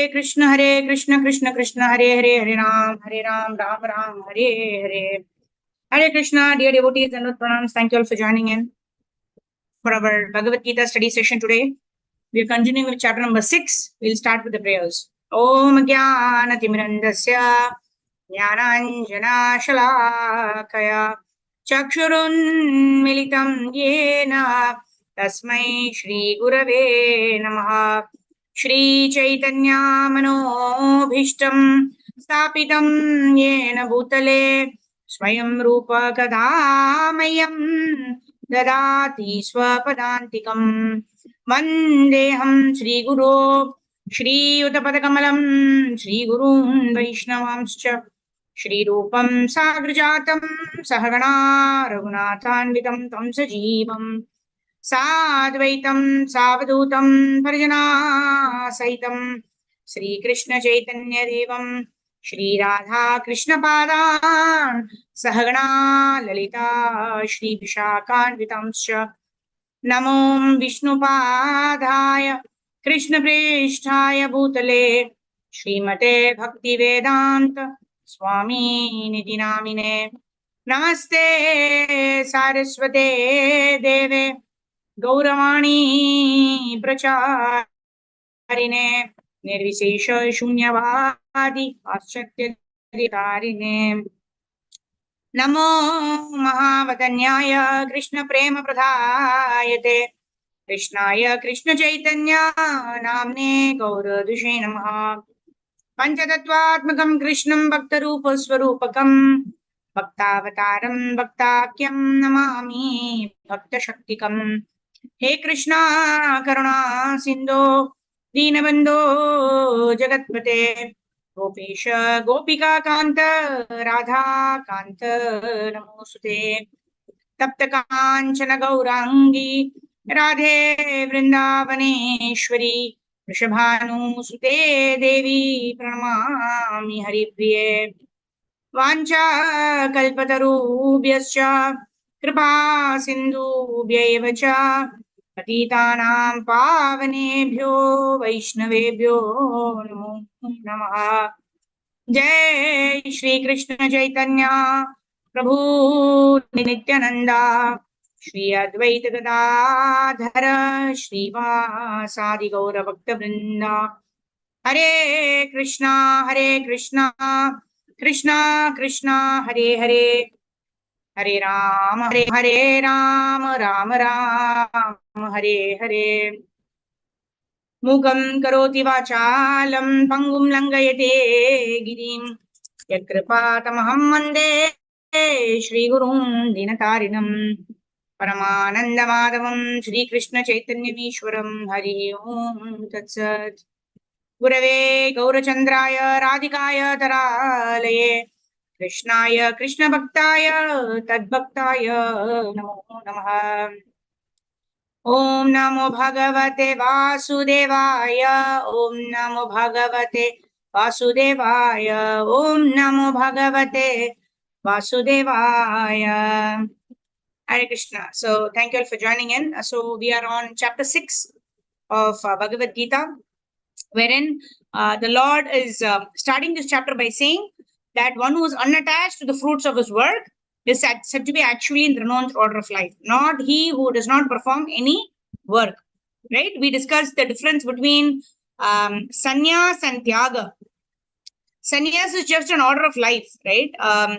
Krishna Krishna Krishna, Hare Ram, Ram Ram, Hare Hare. Hare Krishna, dear devotees and pranams. Thank you all for joining in for our Bhagavad Gita study session today. We are continuing with chapter number 6. We'll start with the prayers. Om Jnana Timirandasya Jnananjana Shalakaya Chakshurun Militam Yena Tasmai Shri Gurave Namaha. Shri Chaitanya Manobhishtam Stapitam Yena Bhutale Swayam Rupa Kadamayam Dadati Swapadantikam Vandeham Shri Guru Shri Uttapadakamalam Shri Gurun Vaishnavamscha Shri Rupam Sagrajatam Sahagana Raghunathanvitam Tam Sajeevam Sadvaitam Savadutam Parjana Saitam Sri Krishna Chaitanya Devam Shri Radha Krishna Padan Sahagana Lalita Shri Vishakhanvitamscha Namo Vishnupadaya Krishna Prishtaya Bhutale Srimate Bhakti Vedanta Swami Niti Namine Namaste Saraswate Deve Gauravani Pracharine Nirvisesha Shunyavadi Paschatya Tarine Namo Mahavadanyaya Krishna Prema Pradhayate Krishnaya Krishna Chaitanya Namne Gauradushe Namaha Panchatattvatmakam Krishnam Bhaktarupa Swarupakam Bhaktavataram Bhaktakyam Namami Bhakta Shaktikam He Krishna Karuna Sindhu Deenabandhu Jagatpate Gopesha Gopika Kanta Radha Kanta Namosute Tapta Kanchana Gaurangi Radhe Vrindavaneshwari Vrishabhanu Sute Devi Pranamami Haripriye Vancha Kalpatarubhyascha Kripa Sindhubhya cha Patitanam Pavanebhyo Vaishnavebhyo Namo Namaha Jai Shri Krishna Chaitanya Prabhu Nityananda Shri Advaita Gadadhara Shri Vasadi Gaura Bhakta Vrinda Hare Krishna Krishna Krishna Hare Hare Hare Ram Ram Ram Hare Hare Mukam karoti vachalam pangum langayate girim yakripatamaham mande Shri Gurum Dinatarinam Paramananda Madhavam Shri Krishna Chaitanya Ishwaram Hari Om Tatsat Gurave Gaurachandraya Radhikaya Taralaye Krishnaya Krishna Bhaktaya Tadbhaktaya Namo Namaha Om Namo Bhagavate Vasudevaya Om Namo Bhagavate Vasudevaya Om Namo Bhagavate Vasudevaya Hare Krishna. So thank you all for joining in. So we are on chapter 6 of Bhagavad Gita, wherein the Lord is starting this chapter by saying that one who is unattached to the fruits of his work is said to be actually in the renounced order of life, not he who does not perform any work. Right? We discussed the difference between sannyas and tyaga. Sannyas is just an order of life, right?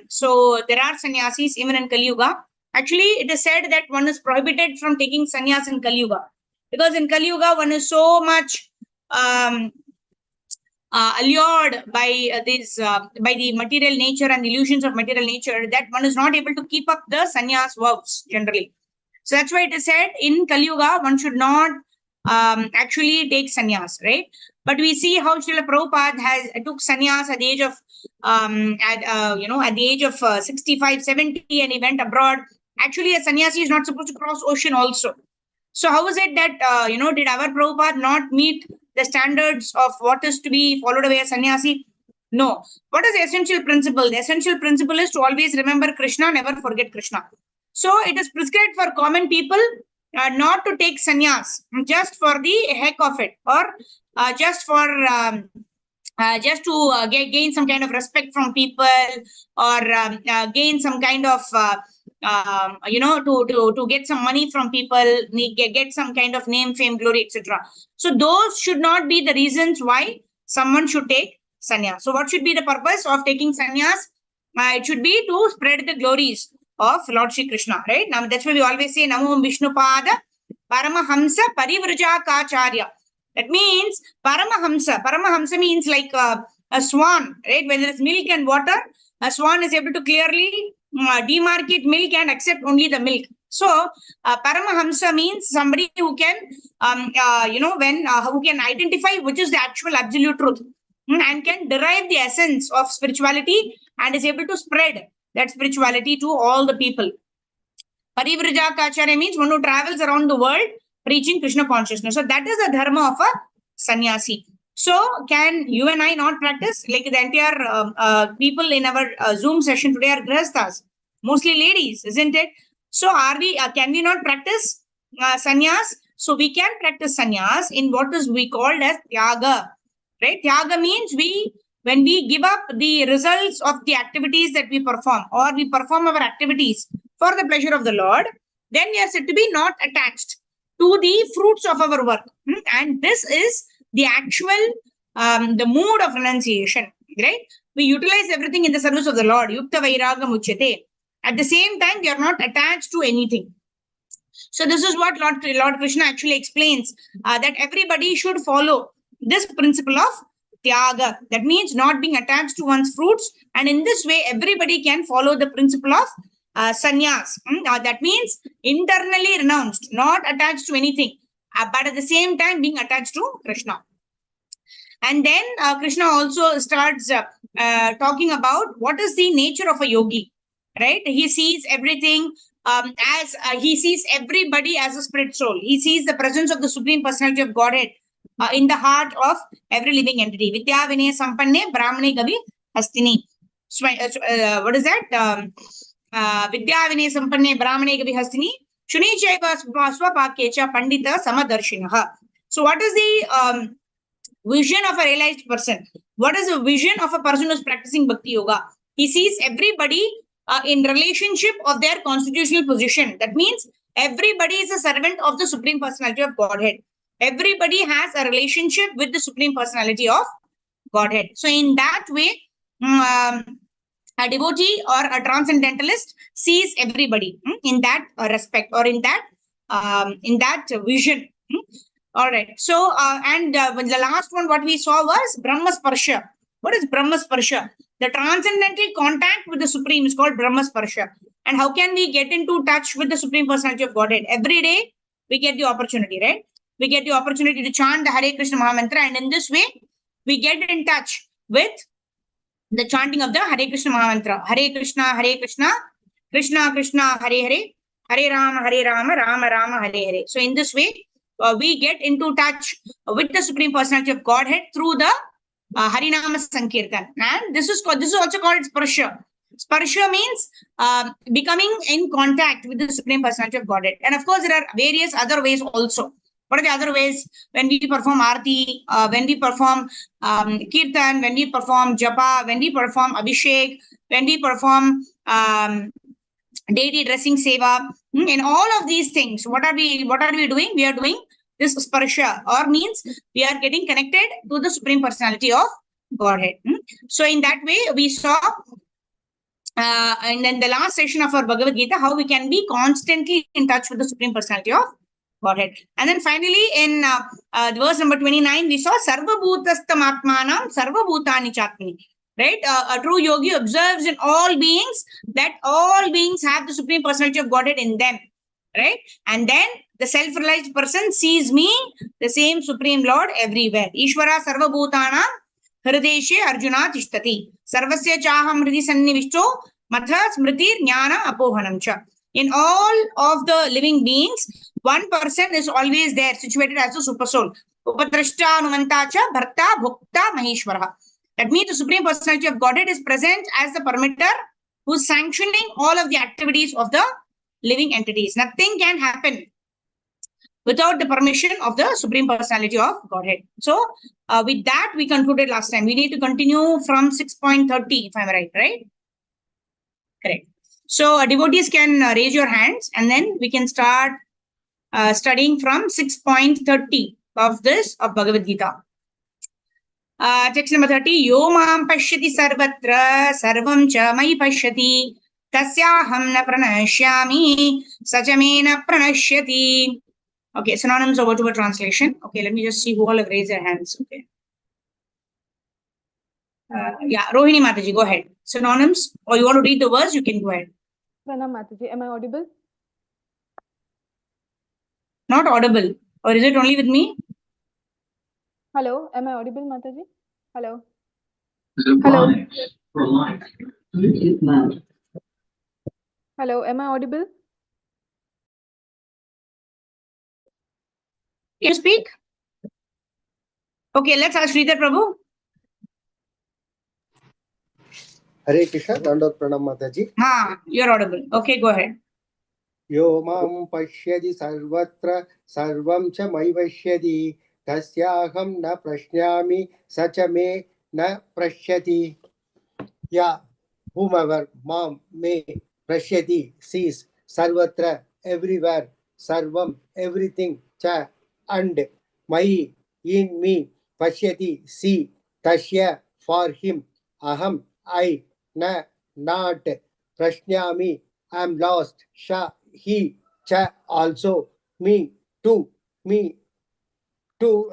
So there are sannyasis even in Kali Yuga. Actually, it is said that one is prohibited from taking sannyas in Kali Yuga, because in Kali Yuga one is so much allured by by the material nature and illusions of material nature, that one is not able to keep up the sannyas vows generally. So that's why it is said in Kali Yuga one should not actually take sannyas, right? But we see how Srila Prabhupada took sannyas at the age of at the age of 65, 70, and he went abroad. Actually, a sannyasi is not supposed to cross ocean also. So how is it that did our Prabhupada not meet the standards of what is to be followed by a sannyasi? No. What is the essential principle? The essential principle is to always remember Krishna, never forget Krishna. So it is prescribed for common people not to take sannyas just for the heck of it, or just for just to gain some kind of respect from people, or gain some kind of to get some money from people, get some kind of name, fame, glory, etc. So those should not be the reasons why someone should take sannyas. So what should be the purpose of taking sannyas? It should be to spread the glories of Lord Shri Krishna, right? Now that's why we always say Namo Vishnupada Paramahamsa Parivrajaka. That means Paramahamsa. Paramahamsa means like a swan, right? When there is milk and water, a swan is able to clearly demarcate milk and accept only the milk. So Paramahamsa means somebody who can, who can identify which is the actual absolute truth, and can derive the essence of spirituality and is able to spread that spirituality to all the people. Parivrajaka means one who travels around the world preaching Krishna consciousness. So that is the dharma of a sannyasi. So can you and I not practice? Like the entire people in our Zoom session today are grihasthas, mostly ladies, isn't it? So are we? Can we not practice sannyas? So we can practice sannyas in what is we called as tyaga, right? Tyaga means when we give up the results of the activities that we perform, or we perform our activities for the pleasure of the Lord, then we are said to be not attached to the fruits of our work. And this is the actual, the mood of renunciation, right? We utilize everything in the service of the Lord. Yukta vairagam uchyate. At the same time, we are not attached to anything. So this is what Lord Krishna actually explains, that everybody should follow this principle of tyaga. That means not being attached to one's fruits. And in this way, everybody can follow the principle of sannyas. That means internally renounced, not attached to anything, but at the same time being attached to Krishna. And then Krishna also starts talking about what is the nature of a yogi, right? He sees everything as he sees everybody as a spirit soul. He sees the presence of the Supreme Personality of Godhead in the heart of every living entity. Vidya Vinaya Sampanne Brahmane Gavi Hastini. What is that? Vidya Vinaya Sampanne Brahmane Gavi Hastini. Shuni Chaiva Swapakecha Pandita Samadarshinaha. So what is the vision of a realized person? What is the vision of a person who is practicing Bhakti Yoga? He sees everybody in relationship of their constitutional position. That means everybody is a servant of the Supreme Personality of Godhead. Everybody has a relationship with the Supreme Personality of Godhead. So in that way, a devotee or a transcendentalist sees everybody in that respect, or in that vision. All right. So, the last one, what we saw was Brahma Sparsha. What is Brahma Sparsha? The transcendental contact with the Supreme is called Brahma Sparsha. And how can we get into touch with the Supreme Personality of Godhead? Every day, we get the opportunity, right? We get the opportunity to chant the Hare Krishna Mahamantra. And in this way, we get in touch with the chanting of the Hare Krishna Mahamantra. Hare Krishna, Krishna Krishna, Hare Hare, Hare Rama, Rama Rama, Hare Hare. So in this way, we get into touch with the Supreme Personality of Godhead through the Harinama Sankirtan. And this is also called Sparsha. Sparsha means becoming in contact with the Supreme Personality of Godhead. And of course, there are various other ways also. What are the other ways? When we perform Aarti, when we perform Kirtan, when we perform Japa, when we perform Abhishek, when we perform deity dressing seva, in all of these things, what are we doing? We are doing this sparsha, or means we are getting connected to the Supreme Personality of Godhead. So in that way, we saw and then the last session of our Bhagavad Gita, how we can be constantly in touch with the Supreme Personality of Godhead. And then finally, in verse number 29, we saw Sarva Bhutastam Atmanam Sarva Bhutani Chatmani. Right? A true yogi observes in all beings that all beings have the Supreme Personality of Godhead in them. Right? And then the self-realized person sees me, the same Supreme Lord, everywhere. Ishvara Sarva Bhutana Hrideshe Arjuna Tishtati. Sarvasya Chaham Hridi Sannivishto Matha Smriti Jnana Apohanamcha. In all of the living beings, one person is always there, situated as a super soul. Upadrashta Anumantacha Bharta Bhukta Maheshwara. That means the Supreme Personality of Godhead is present as the permitter who is sanctioning all of the activities of the living entities. Nothing can happen without the permission of the Supreme Personality of Godhead. So, with that, we concluded last time. We need to continue from 6.30, if I'm right? Correct. So, devotees can raise your hands and then we can start studying from 6.30 of Bhagavad Gita. Text number 30. Yo mam pashyati sarvatra sarvam cha mai pashyati tasyaham na pranashyami sacha na pranashyati. Okay, synonyms of word-to-word translation. Okay, let me just see who all have raised their hands. Okay. Yeah, Rohini Mataji, go ahead. Synonyms, or you want to read the words, you can go ahead. Pranam Mataji, am I audible? Not audible. Or is it only with me? Hello, am I audible, Mataji? Hello. Hello. Hello, am I audible? Can you speak? Okay, let's ask Sridhar Prabhu. Hare Krishna, Dandot Pranam Mataji. You're audible. Okay, go ahead. Yo mam pashyadi sarvatra sarvam cha mai pashyadi tasyaham na prashyami sacha me na prashyati. Yeah, whomever mam me prashyati sees sarvatra everywhere, sarvam everything cha and mai in me pashyati see tasya for him aham I na not prashyami I am lost sha he cha also me to me to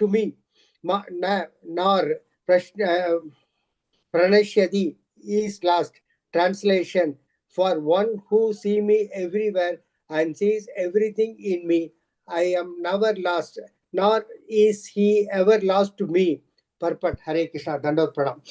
me ma na nor pranashyati is lost. Translation: for one who see me everywhere and sees everything in me, I am never lost, nor is he ever lost to me. Purport. Hare Krishna. Dandot Pranam.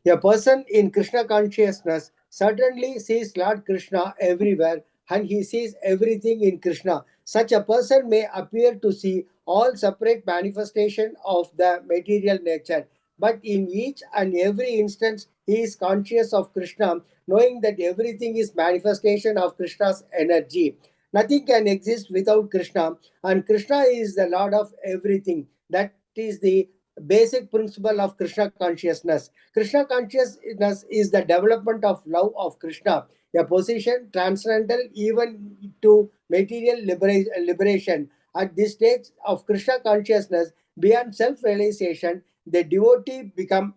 A person in Krishna consciousness certainly sees Lord Krishna everywhere and he sees everything in Krishna. Such a person may appear to see all separate manifestation of the material nature, but in each and every instance he is conscious of Krishna, knowing that everything is manifestation of Krishna's energy. Nothing can exist without Krishna, and Krishna is the Lord of everything. That is the basic principle of Krishna consciousness. Krishna consciousness is the development of love of Krishna, a position transcendental even to material liberation. At this stage of Krishna consciousness, beyond self-realization, the devotee become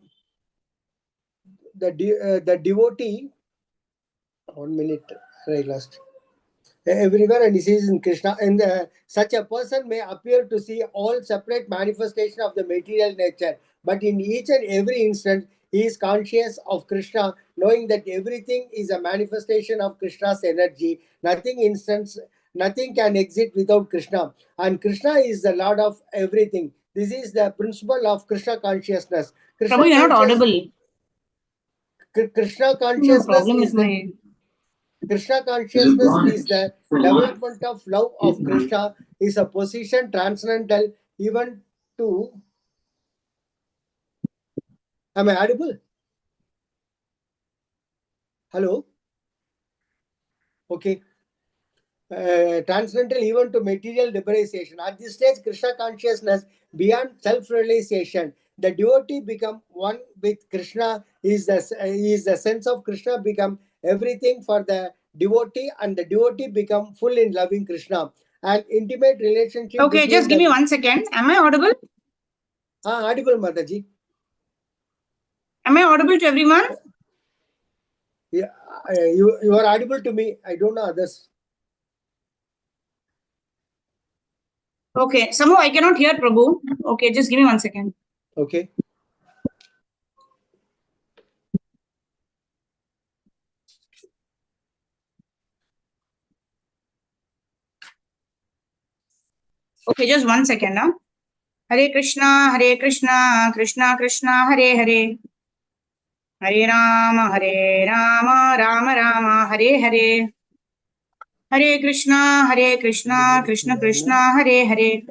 the devotee. 1 minute, I lost. Everywhere and he sees in Krishna, and such a person may appear to see all separate manifestation of the material nature, but in each and every instant he is conscious of Krishna, knowing that everything is a manifestation of Krishna's energy. Nothing can exist without Krishna, and Krishna is the Lord of everything. This is the principle of Krishna consciousness. Prabhu, you're not audible. Krishna consciousness is the Krishna consciousness is the development of love of Krishna, is a position transcendental even to. Am I audible? Hello? Okay. Transcendental even to material liberation. At this stage, Krishna consciousness beyond self-realization, the devotee become one with Krishna. Is the sense of Krishna become everything for the devotee, and the devotee become full in loving Krishna. An intimate relationship. Okay, just give me 1 second. Am I audible? Audible, Mataji. Am I audible to everyone? Yeah, you are audible to me. I don't know others. Okay, somehow I cannot hear Prabhu. Okay, just give me 1 second. Okay. Okay, just 1 second now. Hare Krishna, Krishna Krishna, Hare Hare. Hare Rama, Rama Rama, Hare Hare. Hare Krishna, Krishna Krishna, Hare Hare.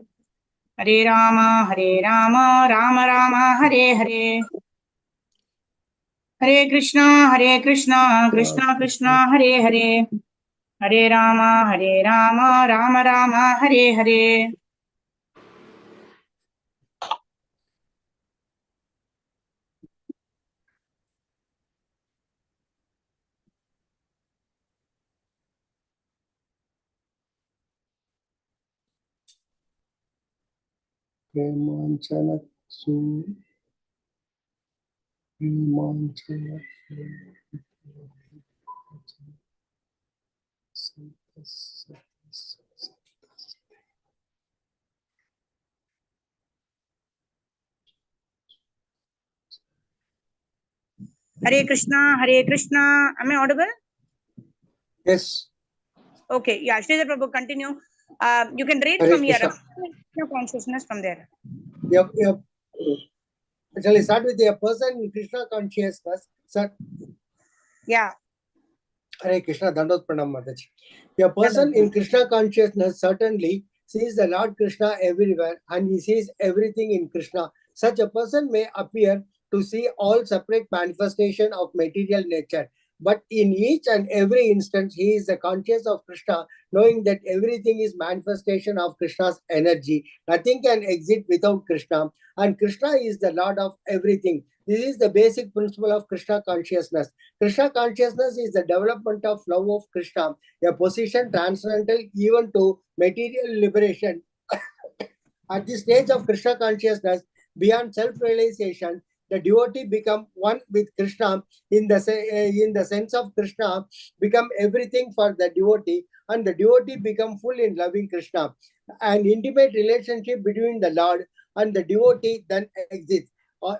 Hare Rama, Rama Rama, Hare Hare. Hare Krishna, Krishna Krishna, Hare Hare. Hare Rama, Rama Rama, Hare Hare. Premanchana Premanchana Hare Krishna, Hare Krishna. Am I audible? Yes. Okay, yeah, Sridhar Prabhu, continue. You can read Hare from here. Krishna. Consciousness from there. Yep. Shall I start with a person in Krishna consciousness? Sir, Yeah. Hare Krishna, Dandot Pranam Mataji. A person in Krishna consciousness certainly sees the Lord Krishna everywhere and he sees everything in Krishna. Such a person may appear to see all separate manifestation of material nature. But in each and every instance, he is the conscious of Krishna, knowing that everything is manifestation of Krishna's energy. Nothing can exist without Krishna. And Krishna is the Lord of everything. This is the basic principle of Krishna consciousness. Krishna consciousness is the development of love of Krishna, a position transcendental even to material liberation. At this stage of Krishna consciousness, beyond self-realization, the devotee become one with Krishna in the sense of Krishna become everything for the devotee, and the devotee become full in loving Krishna. An intimate relationship between the Lord and the devotee then exists.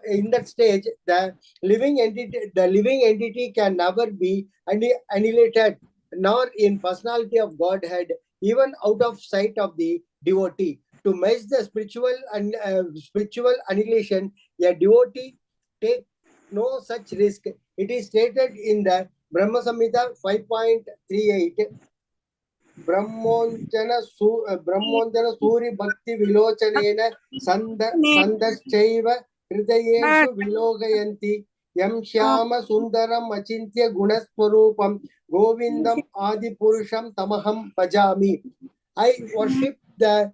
In that stage, the living entity can never be annihilated, nor in personality of Godhead, even out of sight of the devotee. To match the spiritual annihilation, a devotee take no such risk. It is stated in the Brahma Samhita 5.38. Brahmonjana Suri Bhakti Vilochanena Sandaschaiva Hridayesu Vilogayanti Yam Shyama Sundaram Achintya Gunaswarupam Govindam Adi Purusham Tamaham Bhajami. I worship the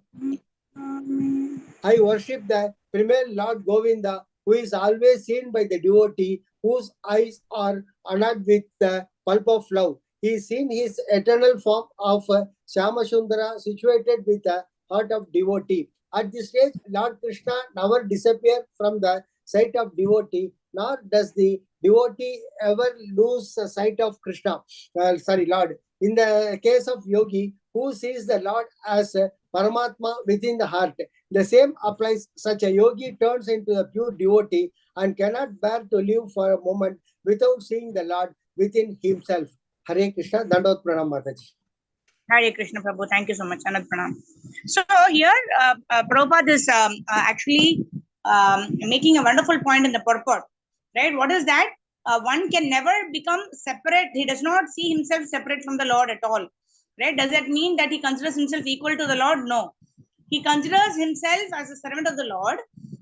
premier Lord Govinda, who is always seen by the devotee, whose eyes are honored with the pulp of love. He is seen his eternal form of Shyamashundara situated with the heart of devotee. At this stage, Lord Krishna never disappears from the sight of devotee, nor does the devotee ever lose the sight of Krishna. Lord. In the case of yogi, who sees the Lord as Paramatma within the heart, the same applies. Such a yogi turns into a pure devotee and cannot bear to live for a moment without seeing the Lord within himself. Hare Krishna, Dandot Pranam Mataji. Hare Krishna Prabhu, thank you so much. Anand Pranam. So here, Prabhupada is actually making a wonderful point in the purport. Right? What is that? One can never become separate. He does not see himself separate from the Lord at all. Right? Does that mean that he considers himself equal to the Lord? No. He considers himself as a servant of the Lord.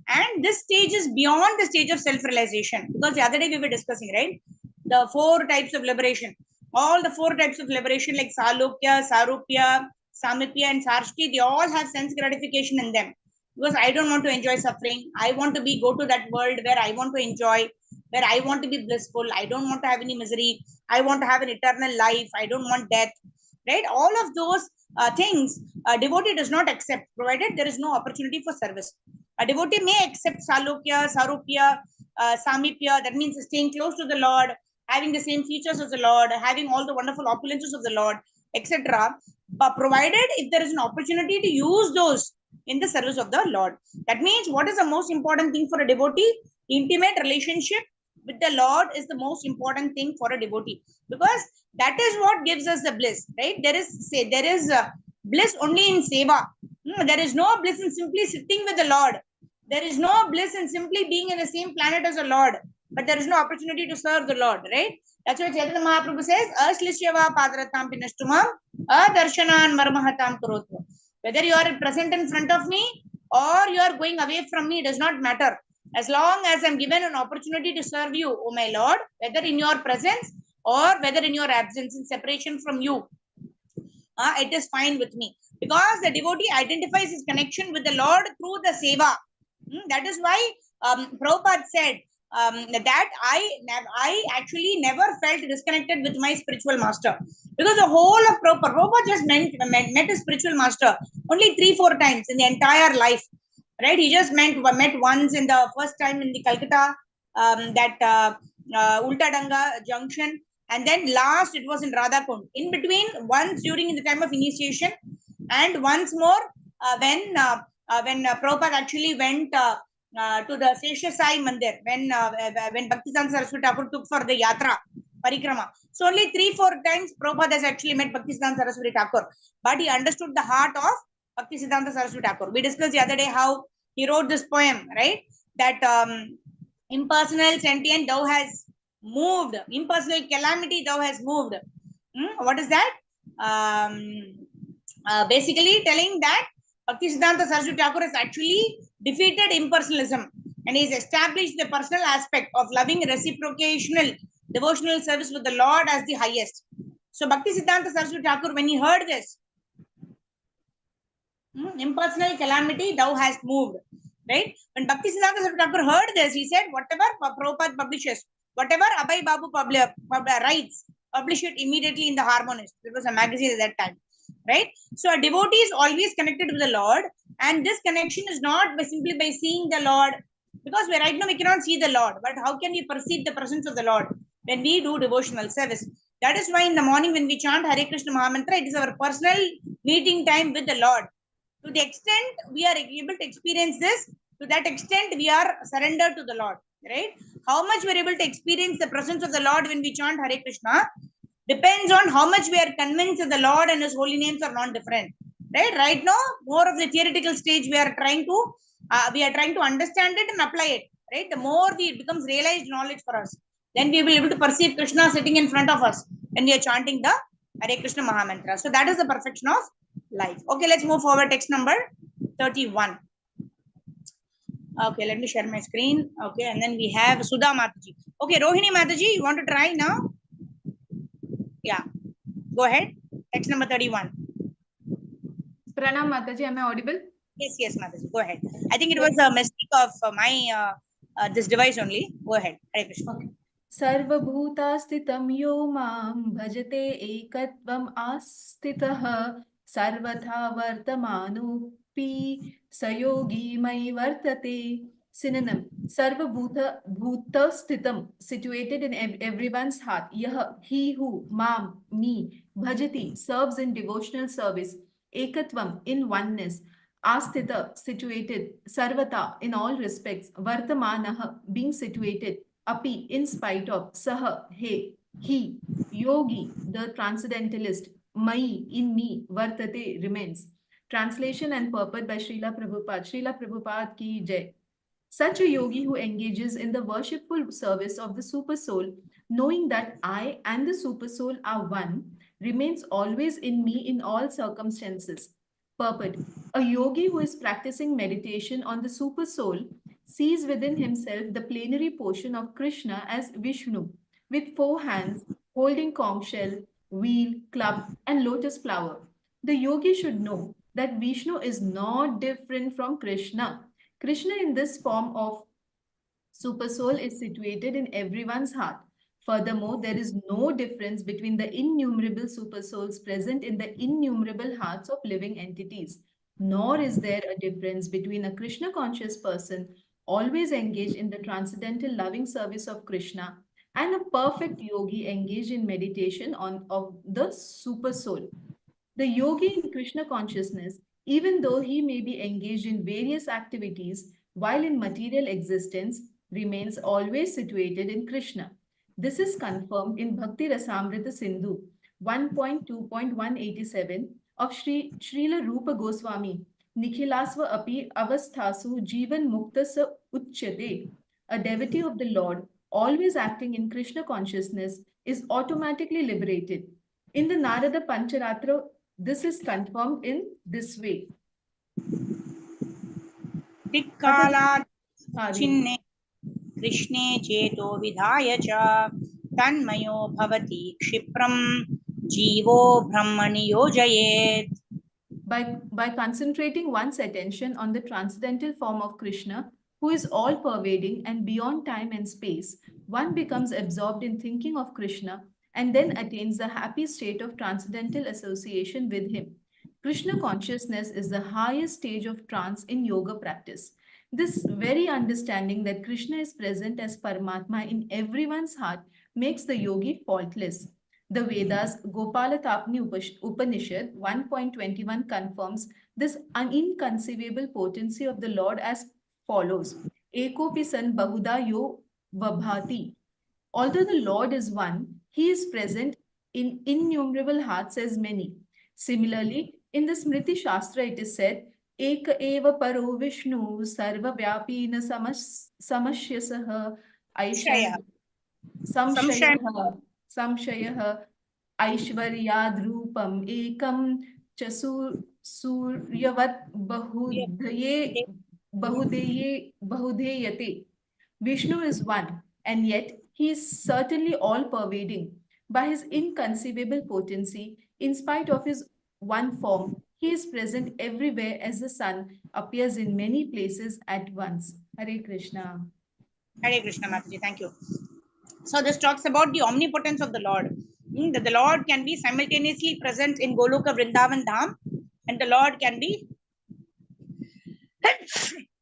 And this stage is beyond the stage of self-realization. Because the other day we were discussing, right? The 4 types of liberation. All the 4 types of liberation like Salukya, Sarupya, Samipya and Sarshti, they all have sense gratification in them. Because I don't want to enjoy suffering. I want to go to that world where I want to enjoy, where I want to be blissful. I don't want to have any misery. I want to have an eternal life. I don't want death. Right? All of those things a devotee does not accept, provided there is no opportunity for service. A devotee may accept Salukya, Sarupya, Samipya, that means staying close to the Lord, having the same features as the Lord, having all the wonderful opulences of the Lord, etc. But provided if there is an opportunity to use those in the service of the Lord. That means what is the most important thing for a devotee? Intimate relationship with the Lord is the most important thing for a devotee, because that is what gives us the bliss, right? There is bliss only in seva. There is no bliss in simply sitting with the Lord. There is no bliss in simply being in the same planet as the Lord, but there is no opportunity to serve the Lord, right? That's why Chaitanya Mahaprabhu says, Aslishyava padratam pinastumam, adarshanan marmahatam karotva. Whether you are present in front of me or you are going away from me does not matter. As long as I'm given an opportunity to serve you, O my Lord, whether in your presence or whether in your absence, in separation from you, it is fine with me, because the devotee identifies his connection with the Lord through the seva. That is why Prabhupada said that I actually never felt disconnected with my spiritual master, because the whole of Prabhupada just met his spiritual master only 3-4 times in the entire life, right? He just met once in the first time in the Calcutta, Ulta Danga junction, and then last it was in Radhakund. In between, once during the time of initiation, and once more when Prabhupada actually went to the Sesha Sai Mandir, when Bhaktisiddhanta Saraswati Thakur took for the yatra parikrama. So only 3-4 times Prabhupada has actually met Bhaktisiddhanta Saraswati Thakur, but he understood the heart of Bhaktisiddhanta Saraswati Thakur. We discussed the other day how he wrote this poem, right? That impersonal sentient thou has moved, impersonal calamity thou has moved. What is that? Basically telling that Bhaktisiddhanta Saraswati Thakur has actually defeated impersonalism and he's established the personal aspect of loving reciprocational devotional service with the Lord as the highest. So Bhaktisiddhanta Saraswati Thakur, when he heard this, impersonal calamity thou hast moved, right? When Bhaktisiddhanta Saraswati Thakur heard this, he said, whatever Prabhupada publishes, whatever Abhay Babu writes, publish it immediately in the Harmonist. There was a magazine at that time, right? So a devotee is always connected with the Lord, and this connection is not simply by seeing the Lord, because right now we cannot see the Lord, but how can we perceive the presence of the Lord when we do devotional service? That is why in the morning when we chant Hare Krishna Mahamantra, it is our personal meeting time with the Lord. To the extent we are able to experience this, to that extent we are surrendered to the Lord, right? How much we are able to experience the presence of the Lord when we chant Hare Krishna depends on how much we are convinced that the Lord and His holy names are non-different, right? Right now, more of the theoretical stage we are trying to understand it and apply it, right? The more it becomes realized knowledge for us, then we will be able to perceive Krishna sitting in front of us when we are chanting the Hare Krishna Mahamantra. So that is the perfection of life. Okay, let's move forward. Text number 31. Okay, let me share my screen. Okay, and then we have Sudha Mataji. Okay, Rohini Mataji, you want to try now? Yeah, go ahead. Text number 31. Pranam Mataji, am I audible? Yes, Mataji, go ahead. I think it was a mistake of my this device only. Go ahead. Hare Krishna. Okay. सर्वभूतास्थितं यो मां भजते एकत्वम् आस्थितः सर्वथा वर्तमानोऽपि स योगी मयि वर्तते. Synonym: Sarvabhuta situated in everyone's heart. Yah, he who, mam, me, bhajati, serves in devotional service. Ekatvam, in oneness. Asthita, situated. Sarvata, in all respects. Vartamanah, being situated. Api, in spite of. Saha, he. Yogi, the transcendentalist. Mai, in me. Vartate, remains. Translation and purport by Srila Prabhupada. Srila Prabhupada ki jai. Such a yogi who engages in the worshipful service of the Supersoul, knowing that I and the Supersoul are one, remains always in me in all circumstances. Purport: a yogi who is practicing meditation on the Supersoul sees within himself the plenary portion of Krishna as Vishnu, with 4 hands, holding conch shell, wheel, club, and lotus flower. The yogi should know that Vishnu is not different from Krishna. Krishna in this form of Supersoul is situated in everyone's heart. Furthermore, there is no difference between the innumerable Supersouls present in the innumerable hearts of living entities. Nor is there a difference between a Krishna conscious person always engaged in the transcendental loving service of Krishna and a perfect yogi engaged in meditation of the Supersoul. The yogi in Krishna consciousness, even though he may be engaged in various activities while in material existence, remains always situated in Krishna. This is confirmed in Bhakti Rasamrita Sindhu 1.2.187 of Srila Rupa Goswami, Nikhilasva api avasthasu jivan muktasa uchyate. A devotee of the Lord, always acting in Krishna consciousness, is automatically liberated. In the Narada Pancharatra, this is confirmed in this way. Tikkalat chinne Krishne cheto vidhaya cha tanmayo bhavati kshipram Jivo Brahmani Yojayet. By concentrating one's attention on the transcendental form of Krishna, who is all-pervading and beyond time and space, one becomes absorbed in thinking of Krishna and then attains the happy state of transcendental association with him. Krishna consciousness is the highest stage of trance in yoga practice. This very understanding that Krishna is present as Paramatma in everyone's heart makes the yogi faultless. The Vedas Gopalatapni Upanishad 1.21 confirms this inconceivable potency of the Lord as follows. Ekopi san bahuda yo vabhati. Although the Lord is one, he is present in innumerable hearts as many. Similarly, in the Smriti Shastra it is said, Eka eva paro Vishnu sarva vyapina samashyasah Shaya. samshayah ऐश्वर्याद्रूपम् एकं च सूर्यवत् बहुधेयते. Vishnu is one, and yet he is certainly all-pervading. By his inconceivable potency, in spite of his one form, he is present everywhere as the sun appears in many places at once. Hare Krishna. Hare Krishna, Mataji. Thank you. So this talks about the omnipotence of the Lord. That the Lord can be simultaneously present in Goloka Vrindavan Dham, and the Lord can be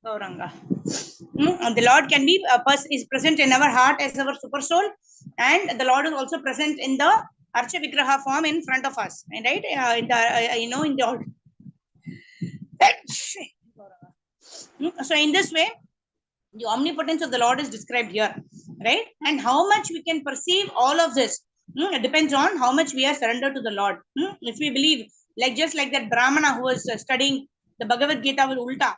Gauranga. The Lord can be is present in our heart as our super soul, and the Lord is also present in the Archa Vigraha form in front of us, right? In the in the so in this way, the omnipotence of the Lord is described here, right? And how much we can perceive all of this, it depends on how much we are surrendered to the Lord. If we believe, like just like that Brahmana who was studying the Bhagavad Gita with Ulta,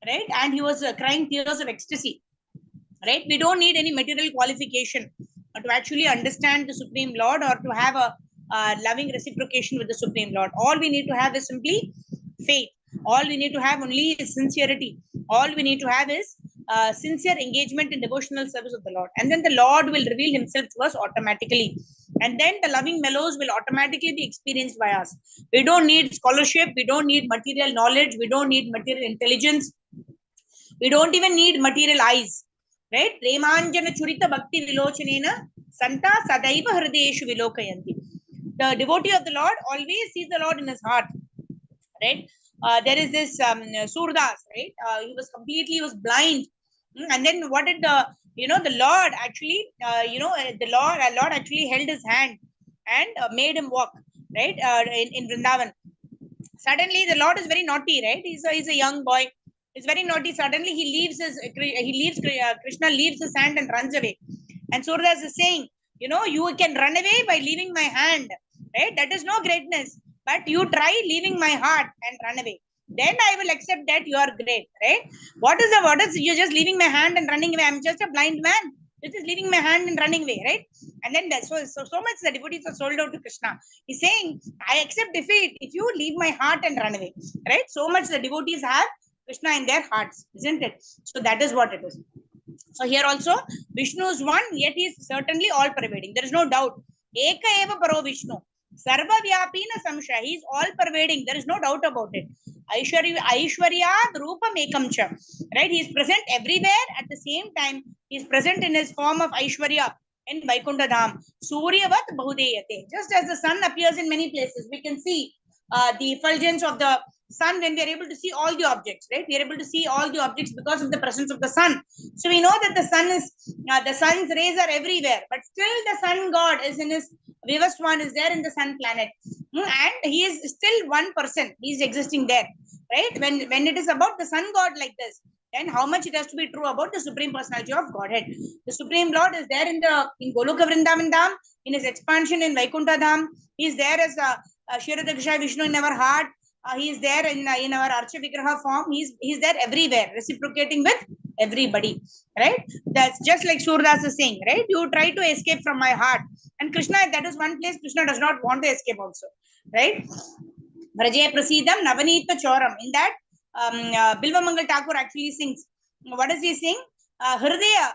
right? And he was crying tears of ecstasy, right? We don't need any material qualification to actually understand the Supreme Lord or to have a loving reciprocation with the Supreme Lord. All we need to have is simply faith. All we need to have only is sincerity. All we need to have is sincere engagement in devotional service of the Lord. And then the Lord will reveal himself to us automatically. And then the loving mellows will automatically be experienced by us. We don't need scholarship. We don't need material knowledge. We don't need material intelligence. We don't even need material eyes. Right? Premanjana Churita Bhakti Vilochanena Santa Sadaiva Hrideshu Vilokayanti. The devotee of the Lord always sees the Lord in his heart. Right? There is this Surdas, right? He was blind. And then what did the Lord actually, the Lord actually held his hand and made him walk, right? In Vrindavan. Suddenly the Lord is very naughty, right? He's a young boy. He's very naughty. Suddenly Krishna leaves his hand and runs away. And Surdas is saying, you can run away by leaving my hand, right? That is no greatness. But you try leaving my heart and run away. Then I will accept that you are great, right? What is you're just leaving my hand and running away? I'm just a blind man. You're just leaving my hand and running away, right? And then so much the devotees are sold out to Krishna. He's saying, I accept defeat if you leave my heart and run away, right? So much the devotees have Krishna in their hearts, isn't it? So that is what it is. So here also, Vishnu is one, yet he is certainly all-pervading. There is no doubt. Eka eva paro Vishnu. Sarva vyapina samshaya. He is all-pervading. There is no doubt about it. Aishwarya Rupam Ekam Cha. Right? He is present everywhere. At the same time, he is present in his form of Aishwarya in Vaikuntha Dham. Suryavat Bahudeyate. Just as the sun appears in many places, we can see the effulgence of the sun when we are able to see all the objects, right? We are able to see all the objects because of the presence of the sun. So we know that the sun's rays are everywhere, but still the sun god is in his Vivaswan is there in the sun planet, and he is still one person. He is existing there, right? When it is about the sun god like this, then how much it has to be true about the Supreme Personality of Godhead. The Supreme Lord is there in Goloka Vrindavan Dham, in his expansion in Vaikuntha Dham. He is there as Kshaira Vishnu in our heart. He is there in our Archa Vigraha form. He's there everywhere, reciprocating with everybody, right? That's just like Surdas is saying, right? You try to escape from my heart. And Krishna, that is one place Krishna does not want to escape also, right? Vraje Prasidam Navanita Choram. In that, Bilva Mangal Thakur actually sings. What does he sing? Hridaya.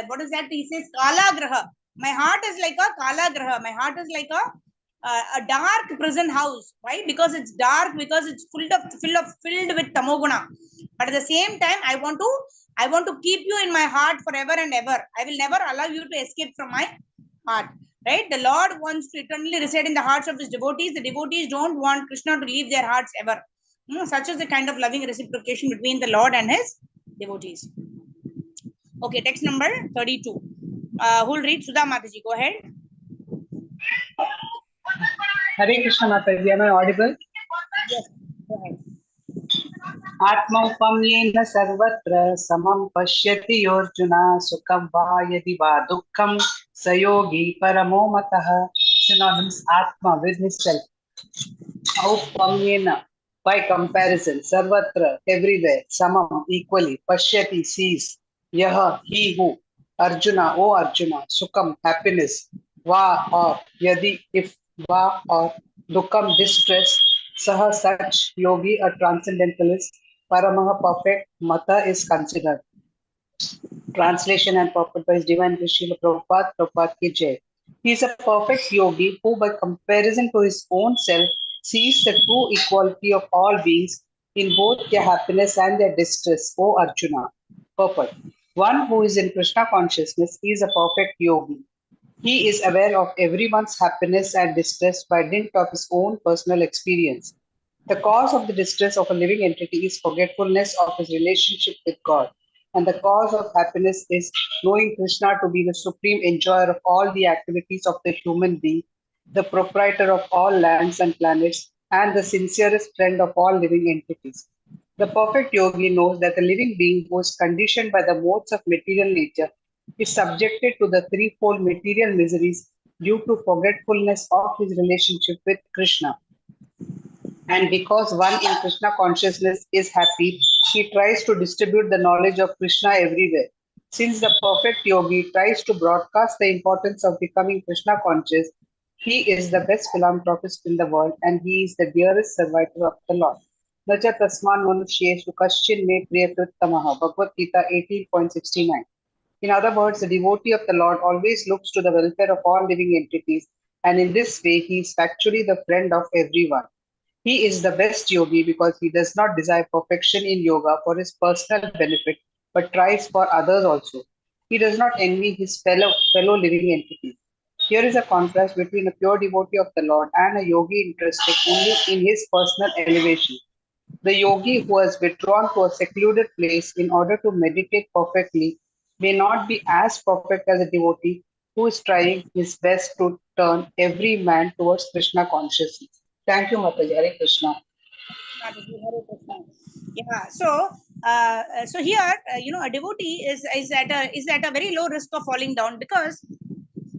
What is that? He says, Kala Graha. My heart is like a Kala Graha. My heart is like a a dark prison house. Why? Because it's dark, because it's filled with tamoguna. But at the same time, I want to keep you in my heart forever and ever. I will never allow you to escape from my heart. Right? The Lord wants to eternally reside in the hearts of his devotees. The devotees don't want Krishna to leave their hearts ever. Such is the kind of loving reciprocation between the Lord and his devotees. Okay, text number 32. Who will read? Sudha Mataji, go ahead. Hare Krishna Mataji, am I audible? Yes, go ahead. Atmaupamyena sarvatra samam pashyati yorjuna sukham va yadi va dukkham sayogi paramo matah. Synonyms: Atma, with himself. Aupamyena, by comparison. Sarvatra, everywhere. Samam, equally. Pashyati, sees. Yaha, he who. Arjuna, O Arjuna. Sukham, happiness. Va, or. Yadi, if. Va, or. Dukkam, distress. Saha, such. Yogi, a transcendentalist. Paramaha, perfect. Mata is considered. Translation and purport by His Divine Srila Prabhupada, Prabhupada ki Jai. He is a perfect yogi who, by comparison to his own self, sees the true equality of all beings in both their happiness and their distress, O Arjuna. Purport. One who is in Krishna consciousness is a perfect yogi. He is aware of everyone's happiness and distress by dint of his own personal experience. The cause of the distress of a living entity is forgetfulness of his relationship with God. And the cause of happiness is knowing Krishna to be the supreme enjoyer of all the activities of the human being, the proprietor of all lands and planets, and the sincerest friend of all living entities. The perfect yogi knows that the living being who is conditioned by the modes of material nature is subjected to the threefold material miseries due to forgetfulness of his relationship with Krishna. And because one in Krishna consciousness is happy, he tries to distribute the knowledge of Krishna everywhere. Since the perfect yogi tries to broadcast the importance of becoming Krishna conscious, he is the best philanthropist in the world and he is the dearest servitor of the Lord. Nacha tasman manusheshu kaschin me priyatruttamaha. Bhagavad Gita 18.69. In other words, the devotee of the Lord always looks to the welfare of all living entities, and in this way he is factually the friend of everyone. He is the best yogi because he does not desire perfection in yoga for his personal benefit, but tries for others also. He does not envy his fellow living entities. Here is a contrast between a pure devotee of the Lord and a yogi interested only in his personal elevation. The yogi who has withdrawn to a secluded place in order to meditate perfectly may not be as perfect as a devotee who is trying his best to turn every man towards Krishna consciousness. Thank you, Mataji. Hare Krishna. Yeah. So here, a devotee is at a very low risk of falling down because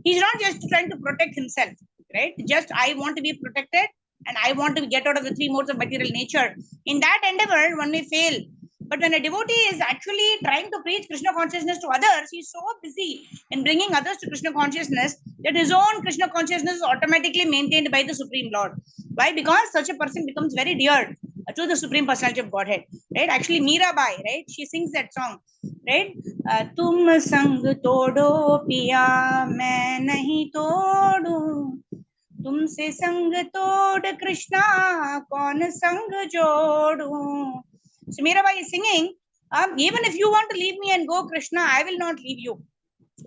he's not just trying to protect himself, right? Just I want to be protected and I want to get out of the three modes of material nature. In that endeavor, one may fail. But when a devotee is actually trying to preach Krishna consciousness to others, he's so busy in bringing others to Krishna consciousness that his own Krishna consciousness is automatically maintained by the Supreme Lord. Why? Because such a person becomes very dear to the Supreme Personality of Godhead, right? Actually, Mirabai, right? She sings that song, right? Tum sang todo piya, main nahi todu. तुमसे संग तोड़ कृष्णा कौन संग जोड़ू. So Mirabai is singing, even if you want to leave me and go Krishna, I will not leave you,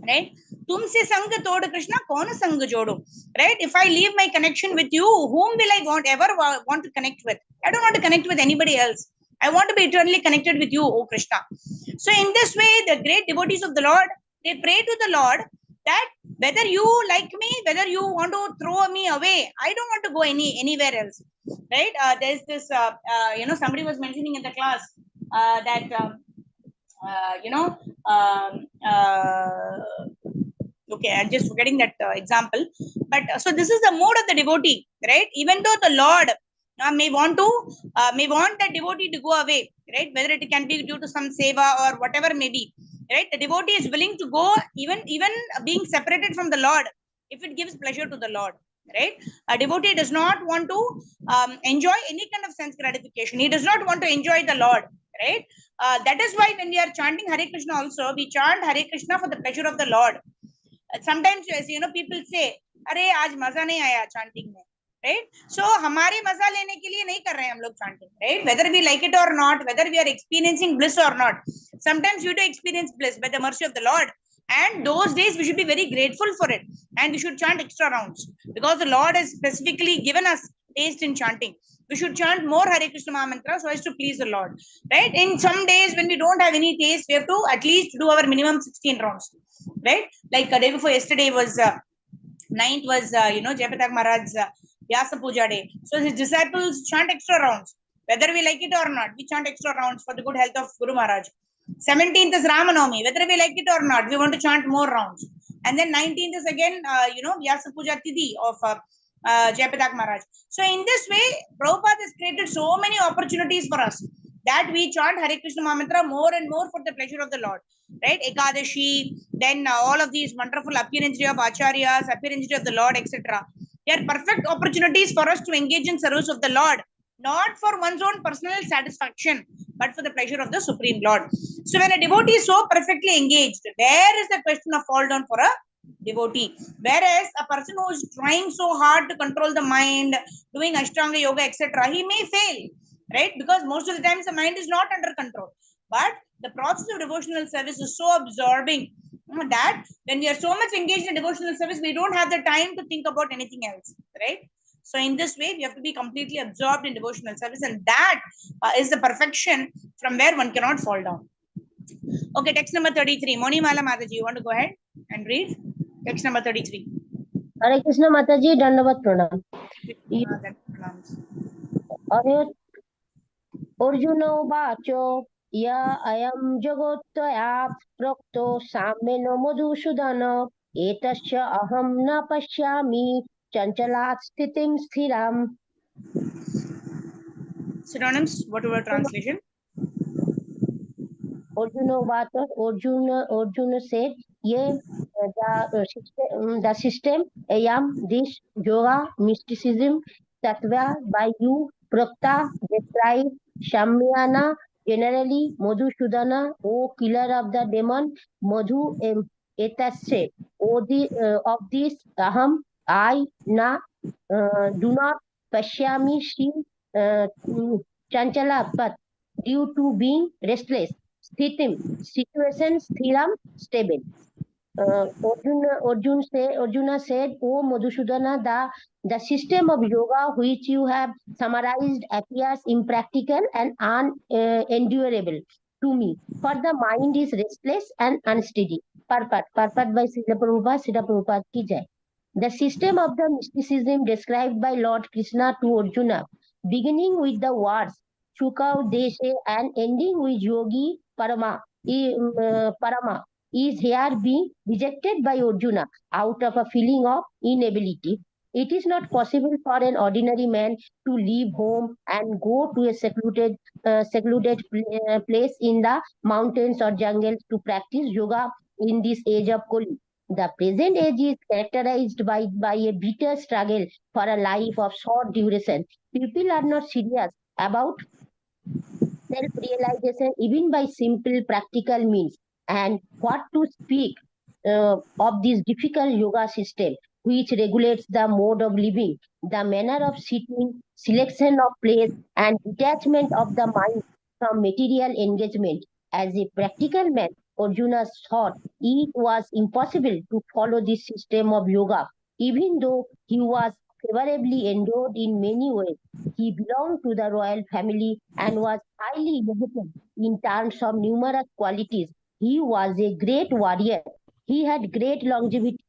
right? तुमसे संग तोड़ कृष्णा कौन संग जोड़ू, right? If I leave my connection with you, whom will I ever want to connect with? I don't want to connect with anybody else. I want to be eternally connected with you, O Krishna. So in this way, the great devotees of the Lord, they pray to the Lord that whether you like me, whether you want to throw me away, I don't want to go anywhere else, right? There's this, somebody was mentioning in the class that, okay, I'm just forgetting that example. But so this is the mode of the devotee, right? Even though the Lord may want that devotee to go away, right? Whether it can be due to some seva or whatever may be, right? The devotee is willing to go, even being separated from the Lord, if it gives pleasure to the Lord, right? A devotee does not want to enjoy any kind of sense gratification. He does not want to enjoy the Lord, right? That is why when we are chanting Hare Krishna also, we chant Hare Krishna for the pleasure of the Lord. Sometimes, as you know, people say, "Arey, aaj maza nahi aaya chanting mein." right? So हमारे मजा लेने के लिए नहीं कर रहे हैं हम लोग chanting, right? Whether we like it or not, whether we are experiencing bliss or not, sometimes we do experience bliss by the mercy of the Lord, and those days we should be very grateful for it, and we should chant extra rounds because the Lord has specifically given us taste in chanting. We should chant more Hare Krishna Maha Mantra so as to please the Lord, right? In some days when we don't have any taste, we have to at least do our minimum 16 rounds, right? Like a day before yesterday was 9th was Jayapatak Maharaj's Vyasa Puja day. So his disciples chant extra rounds, whether we like it or not. We chant extra rounds for the good health of Guru Maharaj. 17th is Ramanavami, whether we like it or not. We want to chant more rounds. And then 19th is again Vyasa Puja Tithi of Jayapatak Maharaj. So in this way, Prabhupada has created so many opportunities for us that we chant Hare Krishna Maha Mantra more and more for the pleasure of the Lord, right? Ekadashi, then all of these wonderful appearance of acharyas, appearance of the Lord, etc. They are perfect opportunities for us to engage in service of the Lord, not for one's own personal satisfaction, but for the pleasure of the Supreme Lord. So when a devotee is so perfectly engaged, there is the question of fall down for a devotee. Whereas a person who is trying so hard to control the mind, doing Ashtanga Yoga, etc., he may fail, right? Because most of the times the mind is not under control. But the process of devotional service is so absorbing that when we are so much engaged in devotional service, we don't have the time to think about anything else, right? So in this way, we have to be completely absorbed in devotional service, and that is the perfection from where one cannot fall down. Okay, text number 33. Monimala Mataji, you want to go ahead and read? Text number 33. Hare Krishna Mataji, Dandavat Pranam. Hare Arjuna Uvacho, Ya Ayam Jagottaya Prokto Sameno Madhusudana, Etasya Aham Na Pashyami, Chanchalat Sthitim Sthiram. Synonyms, whatever translation. Arjuna Uvacho, Arjuna said, Ye the system, Ayam, this yoga, mysticism, Tattva by you, Prakta, described, Shamyana, generally, Madhusudana, O killer of the demon, Madhu etasse, of this, Aham, I, Na, do not, Pashyami, she, Chanchala, but due to being restless, Sthitim, situation, Sthiram, stable. Arjuna said, O Madhusudana, the system of yoga which you have summarized appears impractical and unendurable to me, for the mind is restless and unsteady. Parpat by Srila Prabhupada ki jai. The system of the mysticism described by Lord Krishna to Arjuna, beginning with the words Shuka Deshe and ending with Yogi Parama, is here being rejected by Arjuna out of a feeling of inability. It is not possible for an ordinary man to leave home and go to a secluded place in the mountains or jungles to practice yoga in this age of Kali. The present age is characterized by a bitter struggle for a life of short duration. People are not serious about self-realization even by simple practical means. And what to speak of this difficult yoga system which regulates the mode of living, the manner of sitting, selection of place, and detachment of the mind from material engagement. As a practical man, Arjuna thought it was impossible to follow this system of yoga, even though he was favorably endowed in many ways. He belonged to the royal family and was highly educated in terms of numerous qualities. He was a great warrior. He had great longevity,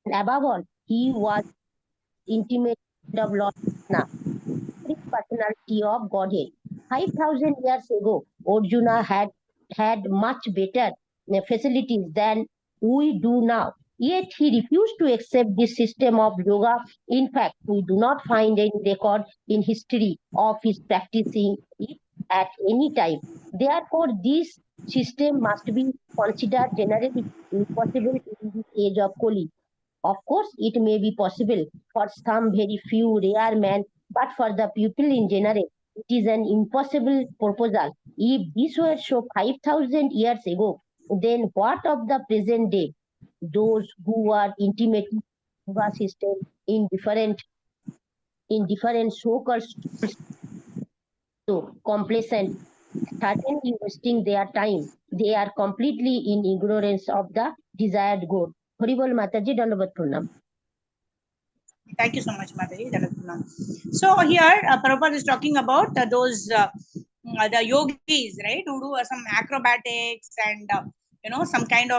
and above all, he was intimate of Lord Krishna, personality of Godhead. 5,000 years ago, Arjuna had much better facilities than we do now. Yet he refused to accept this system of yoga. In fact, we do not find any record in history of his practicing it at any time. Therefore, this system must be considered generally impossible in this age of Kali. Of course, it may be possible for some very few rare men, but for the people in general, it is an impossible proposal. If this were so 5,000 years ago, then what of the present day? Those who are intimately yoga system in different in different so-called so complacent, certainly wasting their time. They are completely in ignorance of the desired goal. Haribol Mataji, Dandavat Pranam. Thank you so much, Mataji. So here, Prabhupada is talking about the yogis, right, who do some acrobatics and some kind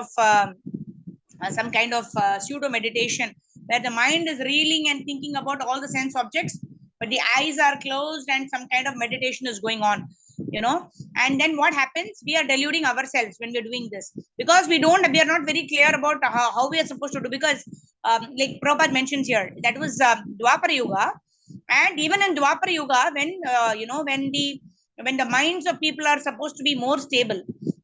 of pseudo meditation where the mind is reeling and thinking about all the sense objects, but the eyes are closed and some kind of meditation is going on, and then what happens? We are deluding ourselves when we're doing this because we are not very clear about how we are supposed to do, because like Prabhupada mentions here, that was Dwapara Yuga, and even in Dwapara Yuga, when the minds of people are supposed to be more stable,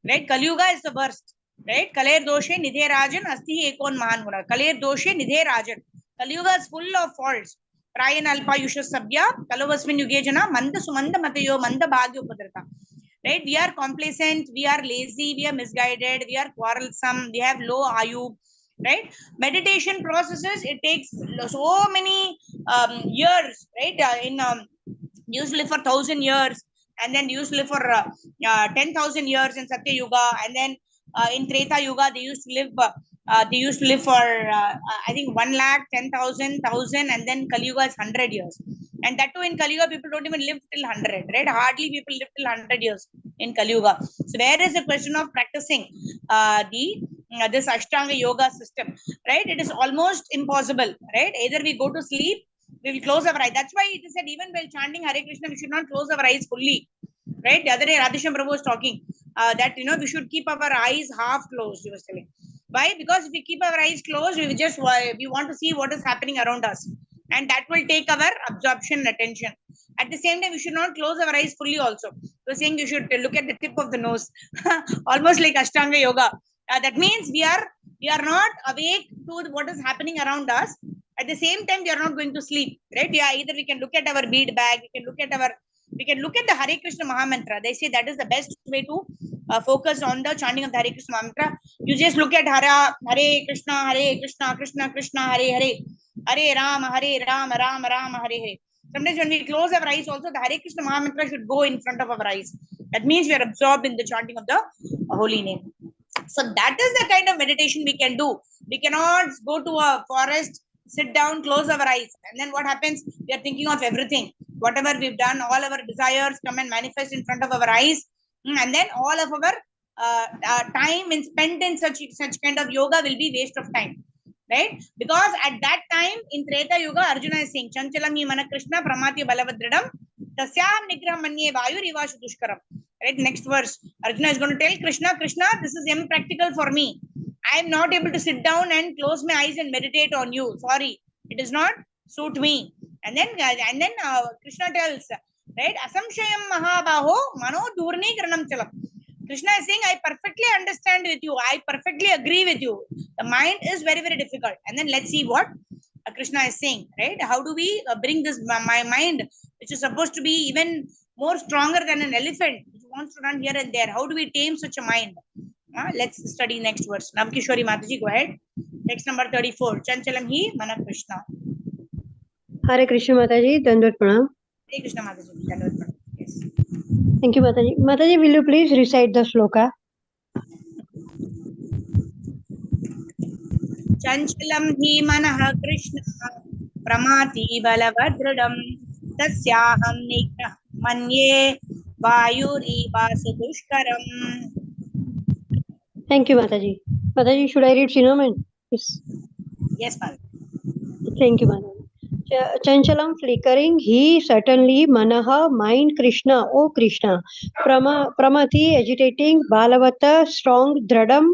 right? Kali Yuga is the worst. Right? Kaler doshe nidhe rajan asti ekon mahan guna. Kaler doshe nidhe rajan. Kaliyuga is full of faults. Prayan alpa yusha sabya kalavasmin yuge jana manda sumanda matayo manda bhagyo padrata. Right? We are complacent, we are lazy, we are misguided, we are quarrelsome, we have low ayu. Right? Meditation processes, it takes so many years. Right? Used to live for 1,000 years, and then used to live for 10,000 years in Satya Yuga, and then in Treta Yuga, they used to live for I think 1,10,000, 1,000, and then Kali Yuga is 100 years. And that too, in Kali Yuga, people don't even live till 100, right? Hardly people live till 100 years in Kali Yuga. So there is a question of practicing this Ashtanga Yoga system, right? It is almost impossible, right? Either we go to sleep, we will close our eyes. That's why it is said even while chanting Hare Krishna, we should not close our eyes fully, right? The other day, Radheshyam Prabhu was talking that we should keep our eyes half closed. He was telling why? Because if we keep our eyes closed, we want to see what is happening around us, and that will take our absorption and attention. At the same time, we should not close our eyes fully. Also, he was saying you should look at the tip of the nose, almost like Ashtanga Yoga. That means we are not awake to what is happening around us. At the same time, we are not going to sleep, right? Yeah, either we can look at our bead bag, we can look at the Hare Krishna Mahamantra. They say that is the best way to focus on the chanting of the Hare Krishna Mahamantra. You just look at Hare Krishna, Krishna Krishna, Hare Hare, Hare Rama, Rama Rama, Hare Hare. Sometimes when we close our eyes, also the Hare Krishna Mahamantra should go in front of our eyes. That means we are absorbed in the chanting of the holy name. So that is the kind of meditation we can do. We cannot go to a forest, sit down, close our eyes, and then what happens? We are thinking of everything. Whatever we've done, all our desires come and manifest in front of our eyes, and then all of our time spent in such kind of yoga will be waste of time, right? Because at that time in Treta Yuga, Arjuna is saying, Chanchalam hi mana Krishna pramati balavadridam tasyam nigraham manye vayu rivashu dushkaram. Right? Next verse, Arjuna is going to tell Krishna, this is impractical for me. I am not able to sit down and close my eyes and meditate on you. Sorry, it does not suit me. And then Krishna tells, right? Asamshayam mahabaho mano durni karanam chalam. Krishna is saying, I perfectly understand with you. I perfectly agree with you. The mind is very, very difficult. And then let's see what Krishna is saying, right? How do we bring this my mind, which is supposed to be even more stronger than an elephant, which wants to run here and there? How do we tame such a mind? Let's study next verse. Navkishwari Mataji, go ahead. Text number 34. Chanchalam hi mana Krishna. Hare Krishna Mataji, Dandavat Pranam. Hare Krishna Mataji, Dandavat Pranam. Yes. Thank you, Mataji. Mataji, will you please recite the sloka? Chanchalam hi mana Krishna pramati balavadradam tasyaham nigrah manye vayuri vasudushkaram. Thank you, Mataji. Mataji, should I read Sinoman? Yes. Yes, Father. Thank you, Mataji. Chanchalam flickering, he certainly manaha, mind Krishna, O Krishna. Pramati agitating, Balavata strong, Dradam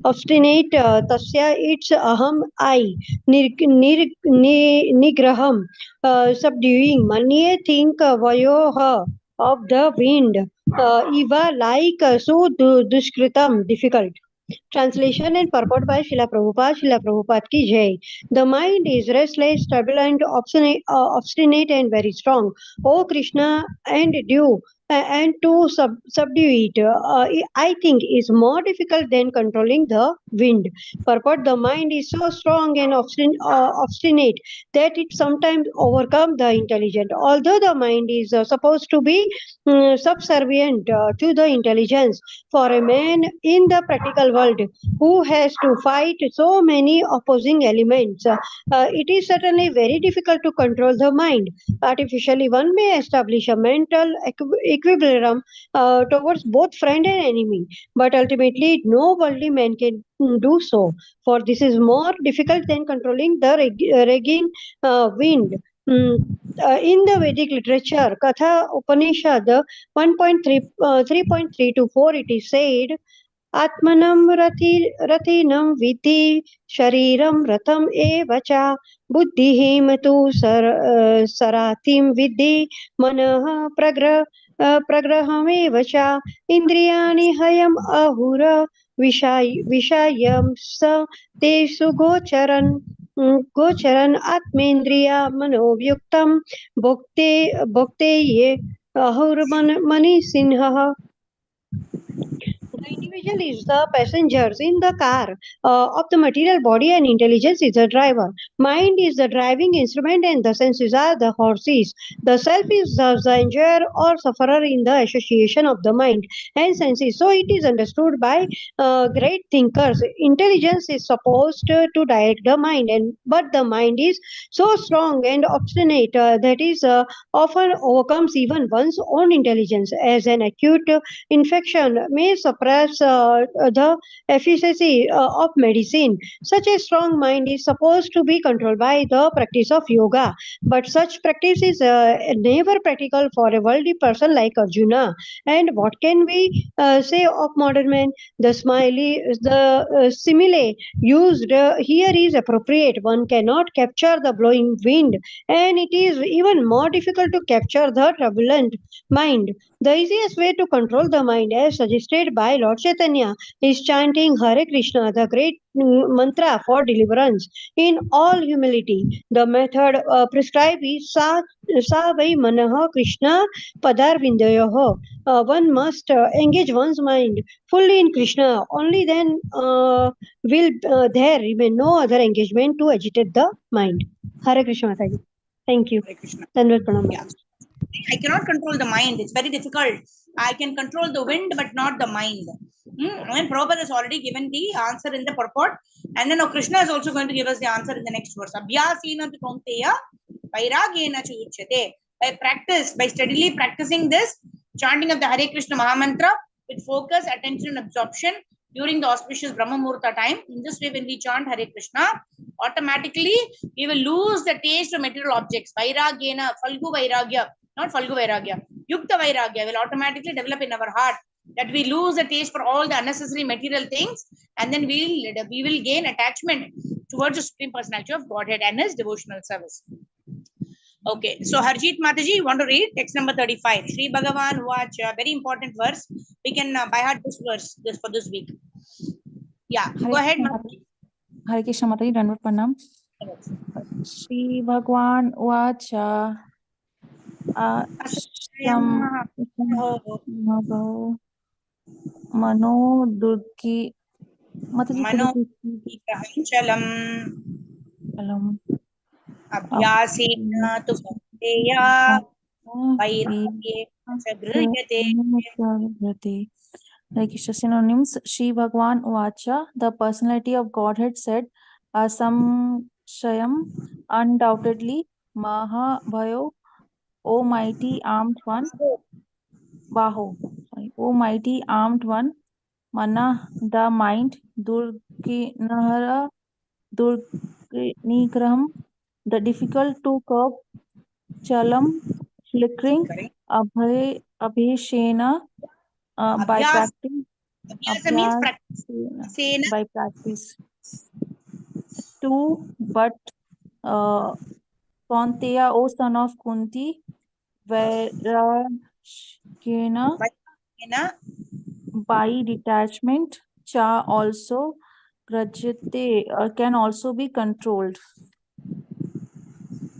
obstinate, Tasya it's aham I, Nigraham subduing, Manye think vayoha of the wind, Eva like so dushkritam difficult. Translation and purport by Srila Prabhupada ki jai. The mind is restless, turbulent, obstinate and very strong. O Krishna and dew, and to subdue it, I think, is more difficult than controlling the wind. Purport: the mind is so strong and obstinate that it sometimes overcomes the intelligent. Although the mind is supposed to be subservient to the intelligence, for a man in the practical world who has to fight so many opposing elements, it is certainly very difficult to control the mind. Artificially, one may establish a mental equilibrium towards both friend and enemy, but ultimately, no worldly man can do so, for this is more difficult than controlling the raging wind. In the Vedic literature, Katha Upanishad 3.3 to 4, it is said, Atmanam ratinam viti shariram ratam eva cha buddhihim tu saratim vidhi manah pragraham eva cha indriyani hayam ahura vishayam sa tesu gocharan atmendriya manovyuktam bhokte ye ahur mani sinha. The individual is the passengers in the car of the material body, and intelligence is the driver. Mind is the driving instrument and the senses are the horses. The self is the enjoyer or sufferer in the association of the mind and senses. So it is understood by great thinkers. Intelligence is supposed to direct the mind, but the mind is so strong and obstinate that is often overcomes even one's own intelligence. As an acute infection may suppress the efficacy of medicine, such a strong mind is supposed to be controlled by the practice of yoga. But such practice is never practical for a worldly person like Arjuna. And what can we say of modern man? The simile used here is appropriate. One cannot capture the blowing wind, and it is even more difficult to capture the turbulent mind. The easiest way to control the mind, as suggested by Lord Chaitanya, is chanting Hare Krishna, the great mantra for deliverance, in all humility. The method prescribed is Sa Vai Manaha Krishna Padar Vindayoho. One must engage one's mind fully in Krishna. Only then will there remain no other engagement to agitate the mind. Hare Krishna Mataji. Thank you. Hare Krishna. Dandavat Pranam. Yeah. I cannot control the mind. It's very difficult. I can control the wind, but not the mind. And Prabhupada has already given the answer in the purport. And then Krishna is also going to give us the answer in the next verse. Abhyasena tu kaunteya vairagena chu uchyate. By practice, by steadily practicing this, chanting of the Hare Krishna Mahamantra with focus, attention, and absorption during the auspicious Brahma Muhurta time. In this way, when we chant Hare Krishna, automatically we will lose the taste of material objects. Vairagena, Falgu Vairagya, not Falgu Vairagya, Yukta Vairagya will automatically develop in our heart, that we lose the taste for all the unnecessary material things, and then we will gain attachment towards the Supreme Personality of Godhead and His devotional service. Okay, so Harjeet Mataji, you want to read text number 35. Shri Bhagavan watch, very important verse. We can by heart this verse for this week. Yeah, go ahead. Hare Krishna Mataji, Dandavat Pranam. Shri Bhagwan Vacha Mano Durki Mataji Chalam Abhyasena tu kaunteya vairagena gryhyate. Like synonyms, Shri Bhagwan Vacha, the personality of Godhead said, Asamshayam, undoubtedly, Mahabhayo, O mighty armed one, Baho, O mighty armed one, Mana, the mind, Durkinahara, Durkinigraham, the difficult to curb, Chalam, flickering, Abhishena, by practice. Abhyasa means practice. By practice. 2, but Kaunteya, O son of Kunti, Vairagena, by detachment, Cha also, Grajyate, can also be controlled.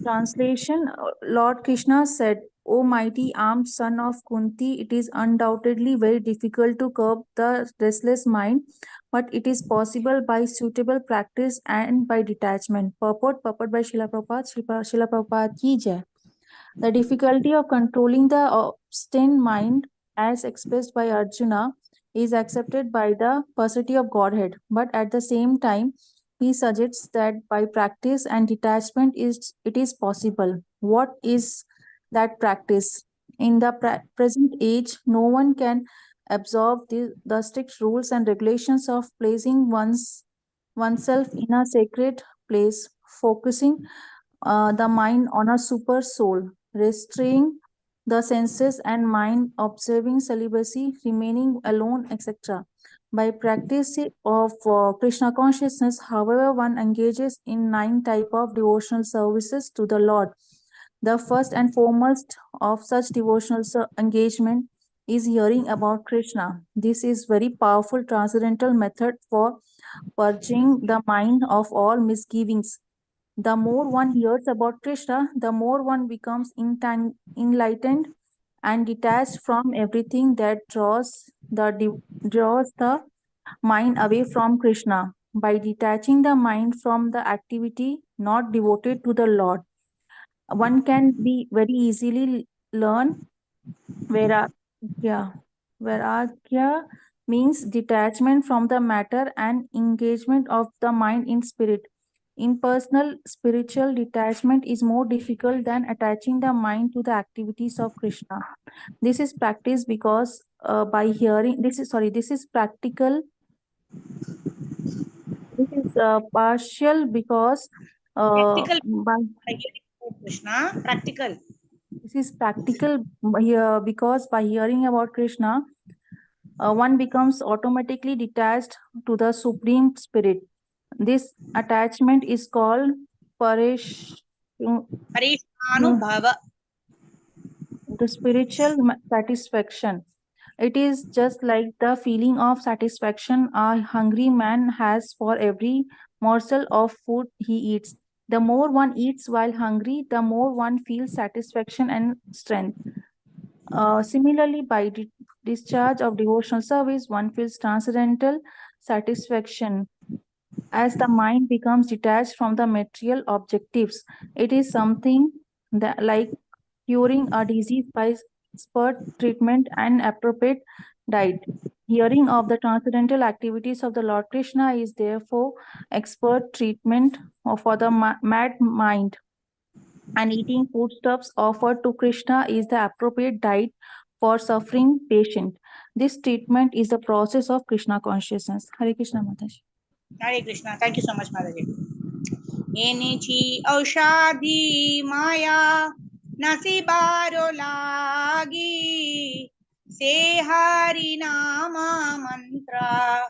Translation, Lord Krishna said, O mighty armed son of Kunti, it is undoubtedly very difficult to curb the restless mind, but it is possible by suitable practice and by detachment. Purport by Srila Prabhupada. Srila Prabhupada ki jai. The difficulty of controlling the obstinate mind, as expressed by Arjuna, is accepted by the personality of Godhead, but at the same time, he suggests that by practice and detachment it is possible. What is that practice? In the present age, no one can absorb the strict rules and regulations of placing oneself in a sacred place, focusing the mind on a super soul, restraining the senses and mind, observing celibacy, remaining alone, etc. By practice of Krishna consciousness, however, one engages in 9 types of devotional services to the Lord. The first and foremost of such devotional engagement is hearing about Krishna. This is very powerful transcendental method for purging the mind of all misgivings. The more one hears about Krishna, the more one becomes enlightened and detached from everything that draws the mind away from Krishna. By detaching the mind from the activity not devoted to the Lord, one can be very easily learn Vairagya. Vairagya means detachment from the matter and engagement of the mind in spirit. Impersonal spiritual detachment is more difficult than attaching the mind to the activities of Krishna. This is practiced because by hearing, this is practical. This is partial because Practical by by hearing about Krishna, practical. this is practical here because by hearing about Krishna, one becomes automatically detached to the Supreme Spirit. This attachment is called Paresh, Parishanubhava. the spiritual satisfaction. It is just like the feeling of satisfaction a hungry man has for every morsel of food he eats. The more one eats while hungry, the more one feels satisfaction and strength. Similarly, by discharge of devotional service, one feels transcendental satisfaction. As the mind becomes detached from the material objectives, it is something that, like curing a disease by expert treatment and appropriate diet. Hearing of the transcendental activities of the Lord Krishna is therefore expert treatment for the mad mind. And eating foodstuffs offered to Krishna is the appropriate diet for suffering patient. This treatment is the process of Krishna consciousness. Hare Krishna Mataji. Hare Krishna. Thank you so much, Mataji. Enichi aushadhi maya nasibaro lagi se hari nama mantra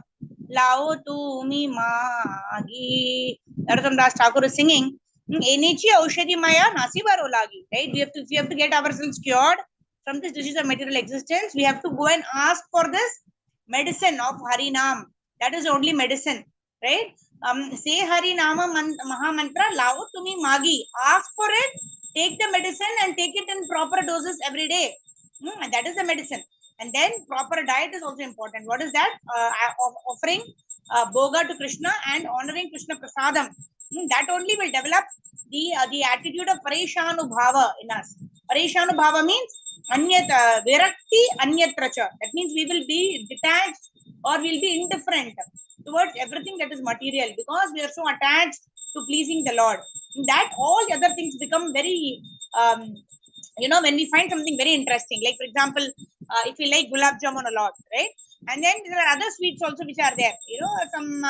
lao tumi magi. Narottam Das Thakur is singing Enichi aushadhi maya nasibaro lagi. Right? If we have to get ourselves cured from this disease of material existence, we have to go and ask for this medicine of Harinam. That is only medicine, right? Say Hari Nama Maha Mantra, lao tumi magi. Ask for it, take the medicine and take it in proper doses every day. That is the medicine. And then proper diet is also important. What is that? Offering boga to Krishna and honoring Krishna Prasadam. That only will develop the attitude of Parishanubhava in us. Parishanubhava means Virakti Anyatracha. That means we will be detached or we'll be indifferent towards everything that is material because we are so attached to pleasing the Lord. That all the other things become very, when we find something very interesting, like for example, if we like gulab jamun a lot, right? And then there are other sweets also which are there, some,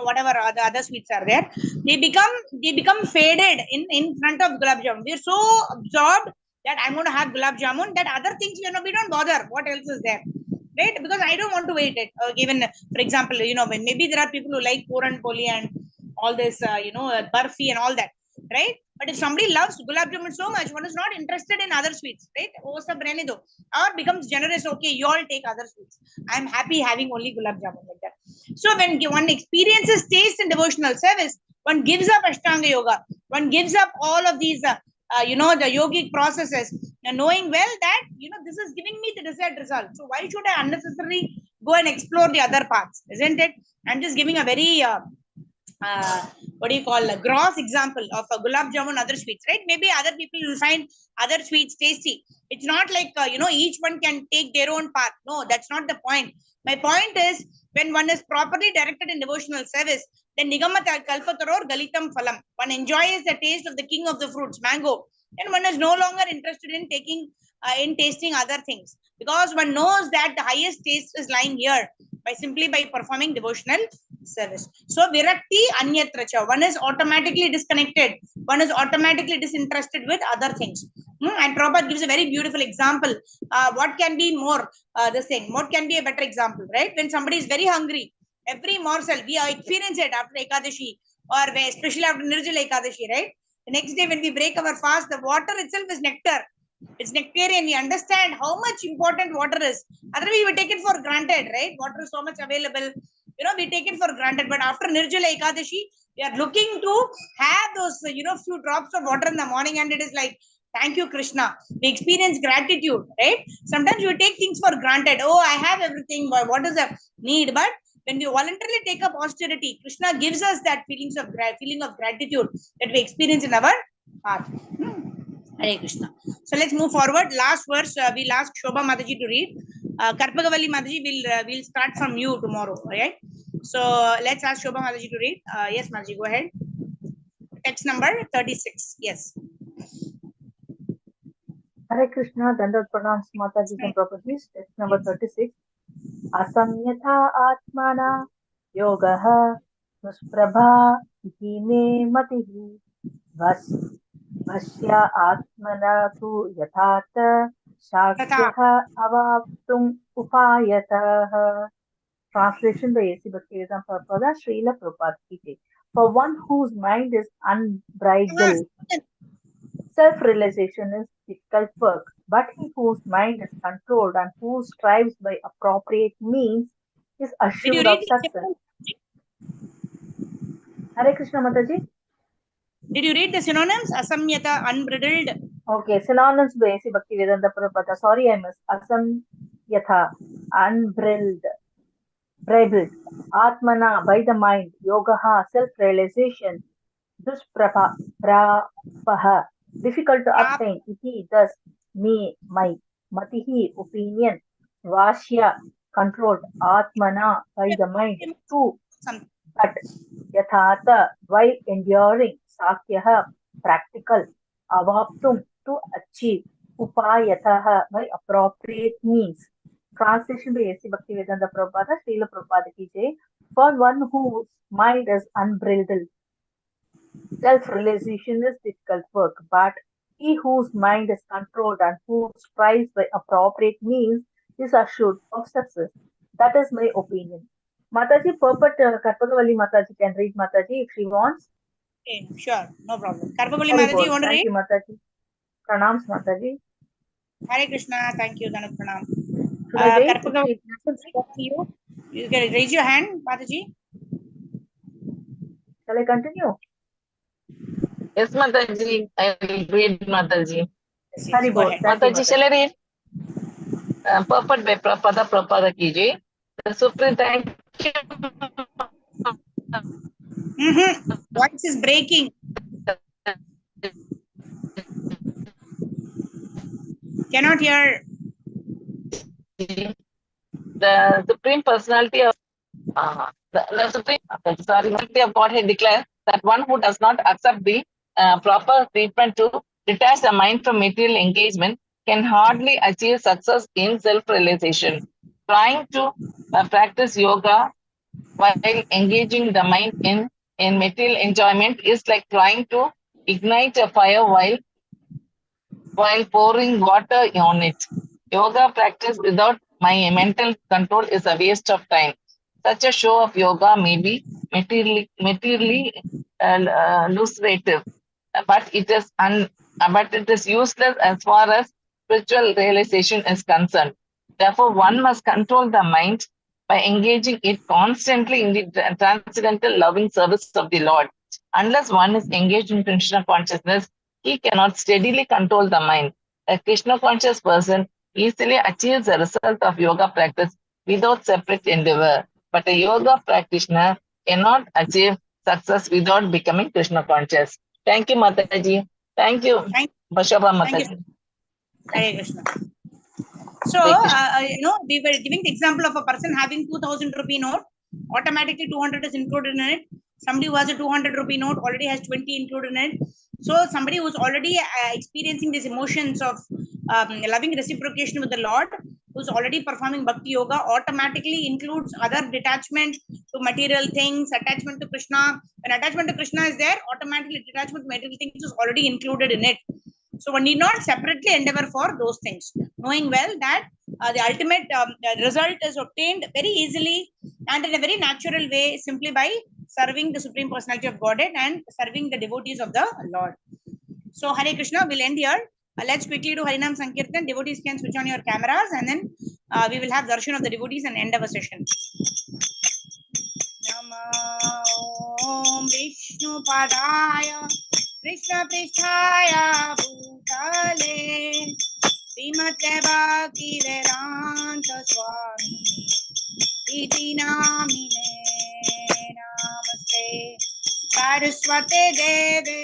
whatever the other sweets are there, they become faded in front of gulab jamun. We're so absorbed that I'm going to have gulab jamun that other things, we don't bother what else is there. Right? Because I don't want to wait it. Even, for example, when maybe there are people who like Puran Poli and all this, Barfi and all that, right? But if somebody loves gulab jamun so much, one is not interested in other sweets, right? Or becomes generous. Okay, you all take other sweets. I'm happy having only gulab jamun like that. So when one experiences taste in devotional service, one gives up Ashtanga Yoga. One gives up all of these the yogic processes, knowing well that, this is giving me the desired result. So why should I unnecessarily go and explore the other paths? Isn't it? I'm just giving a very, what do you call, a gross example of a gulab jamun, other sweets, right? Maybe other people will find other sweets tasty. It's not like, each one can take their own path. No, that's not the point. My point is, when one is properly directed in devotional service, then Nigamat Kalpataror Galitam Phalam. One enjoys the taste of the king of the fruits, mango. And one is no longer interested in tasting other things, because one knows that the highest taste is lying here by performing devotional service. So virakti anyatracha. One is automatically disconnected. One is automatically disinterested with other things. And Prabhupada gives a very beautiful example. What can be more this thing? What can be a better example, right? When somebody is very hungry, every morsel, we experience it after Ekadashi, or especially after Nirjala Ekadashi, right? The next day when we break our fast, the water itself is nectar. It's nectarian. We understand how much important water is. Otherwise, we take it for granted, right? Water is so much available. We take it for granted. But after Nirjala Ekadashi, we are looking to have those, few drops of water in the morning, and it is like, thank you, Krishna. We experience gratitude, right? Sometimes we take things for granted. Oh, I have everything. What is the need? But when we voluntarily take up austerity, Krishna gives us that feeling of gratitude that we experience in our heart. Hare Krishna. So let's move forward. Last verse, we'll ask Shobha Mataji to read. Karpagavalli Mataji, we'll start from you tomorrow. Right? So let's ask Shobha Mataji to read. Yes, Mataji, go ahead. Text number 36. Yes. Hare Krishna, Dandat Pranams Mataji and properties. Text number 36. Asamyatha Atmana Yogaha Nusprabha Iti Me Matihi Vasya Atmana Tu Yathata Shakyaha Avaptum Upayataha. Translation by A.C. Bhaktivedanta Prabhupada, Srila Prabhupada Ki Jai. For one whose mind is unbridled, self-realization is difficult work, but he whose mind is controlled and who strives by appropriate means is assured of success. Hare Krishna Mataji. Did you read the synonyms? Asamyata, unbridled. Okay, synonyms by A.C. Bhaktivedanta Prabhupada. Sorry, I missed. Asamyatha, unbridled. Bridled. Atmana, by the mind. Yogaha, self-realization. Dusprabha, prapaha, difficult to attain. Iti, thus, me, my. Matihi, opinion. Vashya, controlled. Atmana, by the mind. Tu, but. Yathata, while enduring. Sakyaha, practical. Avaptum, to achieve. Upayataha, by appropriate means. Translation by A.C. Bhaktivedanta Prabhupada, Srila Prabhupada Ki Jai. For one whose mind is unbridled, self-realization is difficult work, but he whose mind is controlled and who strives by appropriate means is assured of success. That is my opinion. Mataji, perfect Karpagavalli Mataji can read Mataji if she wants. Okay, sure, no problem. Karpagavalli Mataji, you want to read? Thank you, Mataji. Pranams, Mataji. Hare Krishna, thank you, Danat Pranam. You can raise your hand, Mataji. Shall I continue? Yes, Mataji. I will read, Mataji. Yes, Mataji, shall I read? Perfect by Prabhupada Ki Jai. The Supreme, thank you. Voice is breaking. Cannot hear. The Supreme Personality of the Supreme Personality of Godhead declares that one who does not accept the proper treatment to detach the mind from material engagement can hardly achieve success in self-realization. Trying to practice yoga while engaging the mind in material enjoyment is like trying to ignite a fire while pouring water on it. Yoga practice without my mental control is a waste of time. Such a show of yoga may be materially lucrative, but it is useless as far as spiritual realization is concerned. Therefore, one must control the mind by engaging it constantly in the transcendental loving service of the Lord. Unless one is engaged in Krishna consciousness, he cannot steadily control the mind. A Krishna conscious person easily achieves the result of yoga practice without separate endeavor. But a yoga practitioner cannot achieve success without becoming Krishna conscious. Thank you, Mataji. Thank you, Thank Bashava thank you. Mataji. Hare Krishna. So, Hare Krishna. we were giving the example of a person having 2000 rupee note. Automatically 200 is included in it. Somebody who has a 200 rupee note already has 20 included in it. So somebody who's already experiencing these emotions of loving reciprocation with the Lord, who's already performing bhakti yoga, automatically includes other detachment to material things, attachment to Krishna. When attachment to Krishna is there, automatically detachment to material things is already included in it. So one need not separately endeavor for those things, knowing well that the ultimate result is obtained very easily and in a very natural way, simply by serving the Supreme Personality of Godhead and serving the devotees of the Lord. So Hare Krishna, we'll end here. Let's quickly do Harinam Sankirtan. Devotees can switch on your cameras, and then we will have darshan of the devotees and end our session. Nama Om Vishnu Padaya Krishna Prishthaya Bhutale Srimate Bhakti Vedanta Swami Iti Namine Namaste Saraswate Deve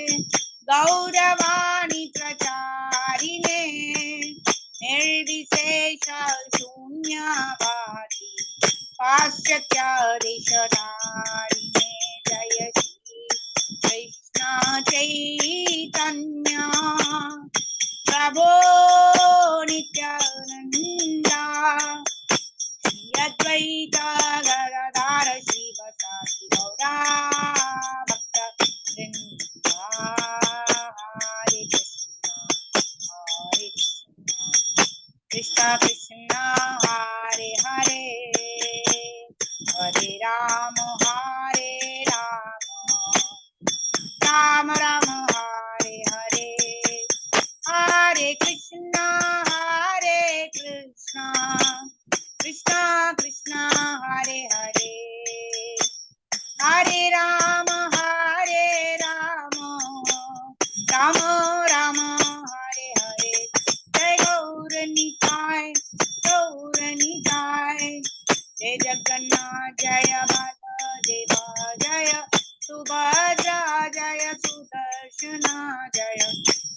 Gauravani Pracharine Nirvisesha Shunyavadi Paschatya Deshadarine Jaya Shri Krishna Chaitanya Prabhu Nityananda Shri Advaita Gadadhara Srivasadi Gaura Bhakta Vrinda Hare Krishna Krishna Hare Hare Hare Rama Hare Rama Rama Rama Hare Hare Hare Krishna Krishna Krishna Hare Hare Hare Rama Rama Rama Hare Hare Jai Gauranitai Jai Jagannath Jaya Baladeva Jaya Subhadra Jaya Sudarshana Jaya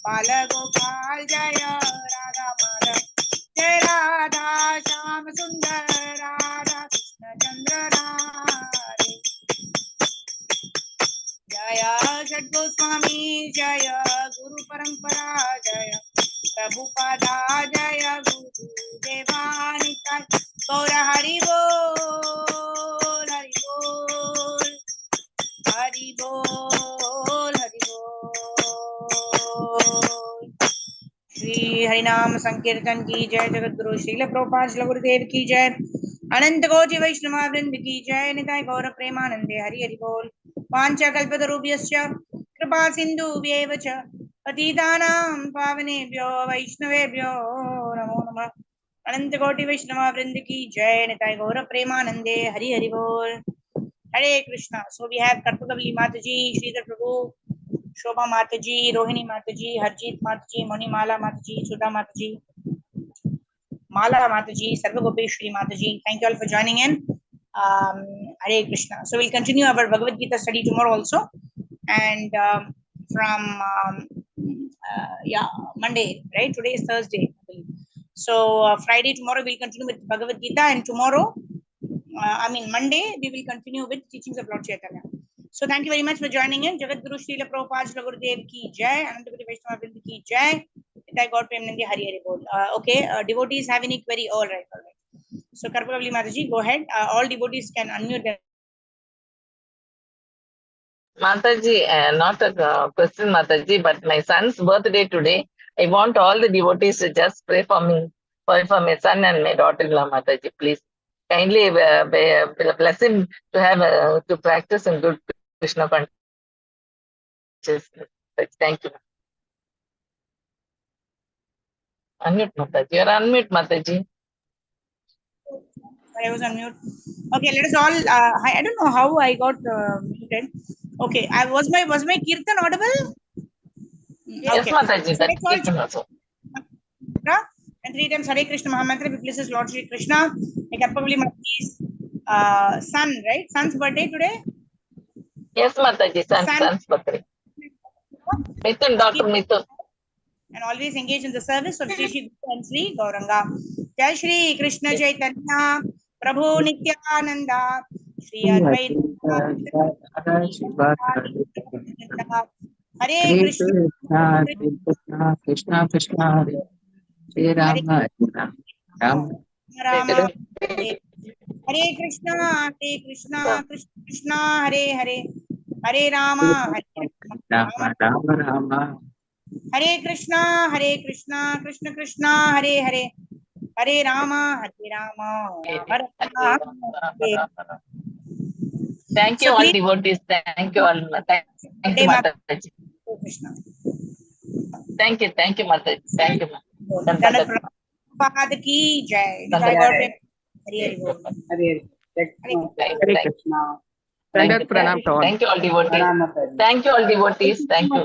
Balagopal Jaya Radha Madhav Jai Radha Shyam Sundar Radha Krishna Chandra Radhe Jaya Jat Goswami Jaya Guru Parampara Jaya Prabhupada Jaya Guru Devanita Gaura Hari Bol Hari Bol Hari Bol Hari Bol Shri Harinam Sankirtan ki jai Jagat Guru Srila Prabhupada Srila Gurudev ki jai Anant Koji Vaishnava Vrind ki jai Nitai Gaura Premanande Hari Hari Bol Pancha Kalpatarubhyascha Kripa Sindhu Vyevacha Patitanam Pavanebhyo Vaishnavebhyo Namo Namah Anant Koti Vaishnava Vrind ki jai Nitai Gaura Premanande Hari Hari Bol Hare Krishna. So we have Karpakavali Mataji, Sridhar Prabhu, Shobha Mataji, Rohini Mataji, Harjit Mataji, Monimala Mataji, Sudha Mataji, Mala Mataji, Sarva Gopeshwari Mataji. Thank you all for joining in. Hare Krishna. So we'll continue our Bhagavad Gita study tomorrow also. And from Monday, right? Today is Thursday. So Friday, tomorrow we'll continue with Bhagavad Gita, and tomorrow, Monday, we will continue with teachings of Lord Chaitanya. So thank you very much for joining in. Jagat Guru Srila Prabhupada Srila Gurudev ki jai, Anantapuri Vaishnava Vrind ki jai. Nitai Gaur Premanande Hari Hari Bol. Okay, devotees have any query? All right. So Karpakavali Mataji, go ahead. All devotees can unmute them. Mataji, not a question, Mataji, but my son's birthday today. I want all the devotees to just pray for me, for my son and my daughter-in-law, Mataji, please. Kindly bless him to have to practice in good Krishna consciousness. Thank you. Unmute, Mataji. You're unmute, Mataji. I was on mute. Okay, let us all. I don't know how I got muted. Okay, was my Kirtan audible? Yes, Okay. Mataji, So that let's all statement also. and 3 times Hare Krishna Mahamantra. If it pleases Lord Shri Krishna, like probably Mataji's son, right? Son's birthday today. Yes, Mataji, son's birthday. Mithun, Dr. Mithun. And always engage in the service of Shri Shri and Sri Gauranga. Jai Shri Krishna Chaitanya, Prabhu Nityananda, Shri Advaita, Hare Krishna, Krishna Krishna Hare Hare Rama Rama Rama, Hare Krishna, Krishna Krishna, Hare Hare, Hare Rama, Rama Rama Rama Hare Krishna, Krishna Krishna, Hare Hare, Hare Rama, Rama Rama. Thank you So all please- devotees. Thank you all. Thank you, Mataji. Krishna. Thank you, Mataji. Thank you. Dandavat Prabhupada ki jai. Jai God bless. Hare Bol. Hare Hare Krishna. Dandavat pranam to all. Thank you all devotees. Thank you all devotees. Thank you.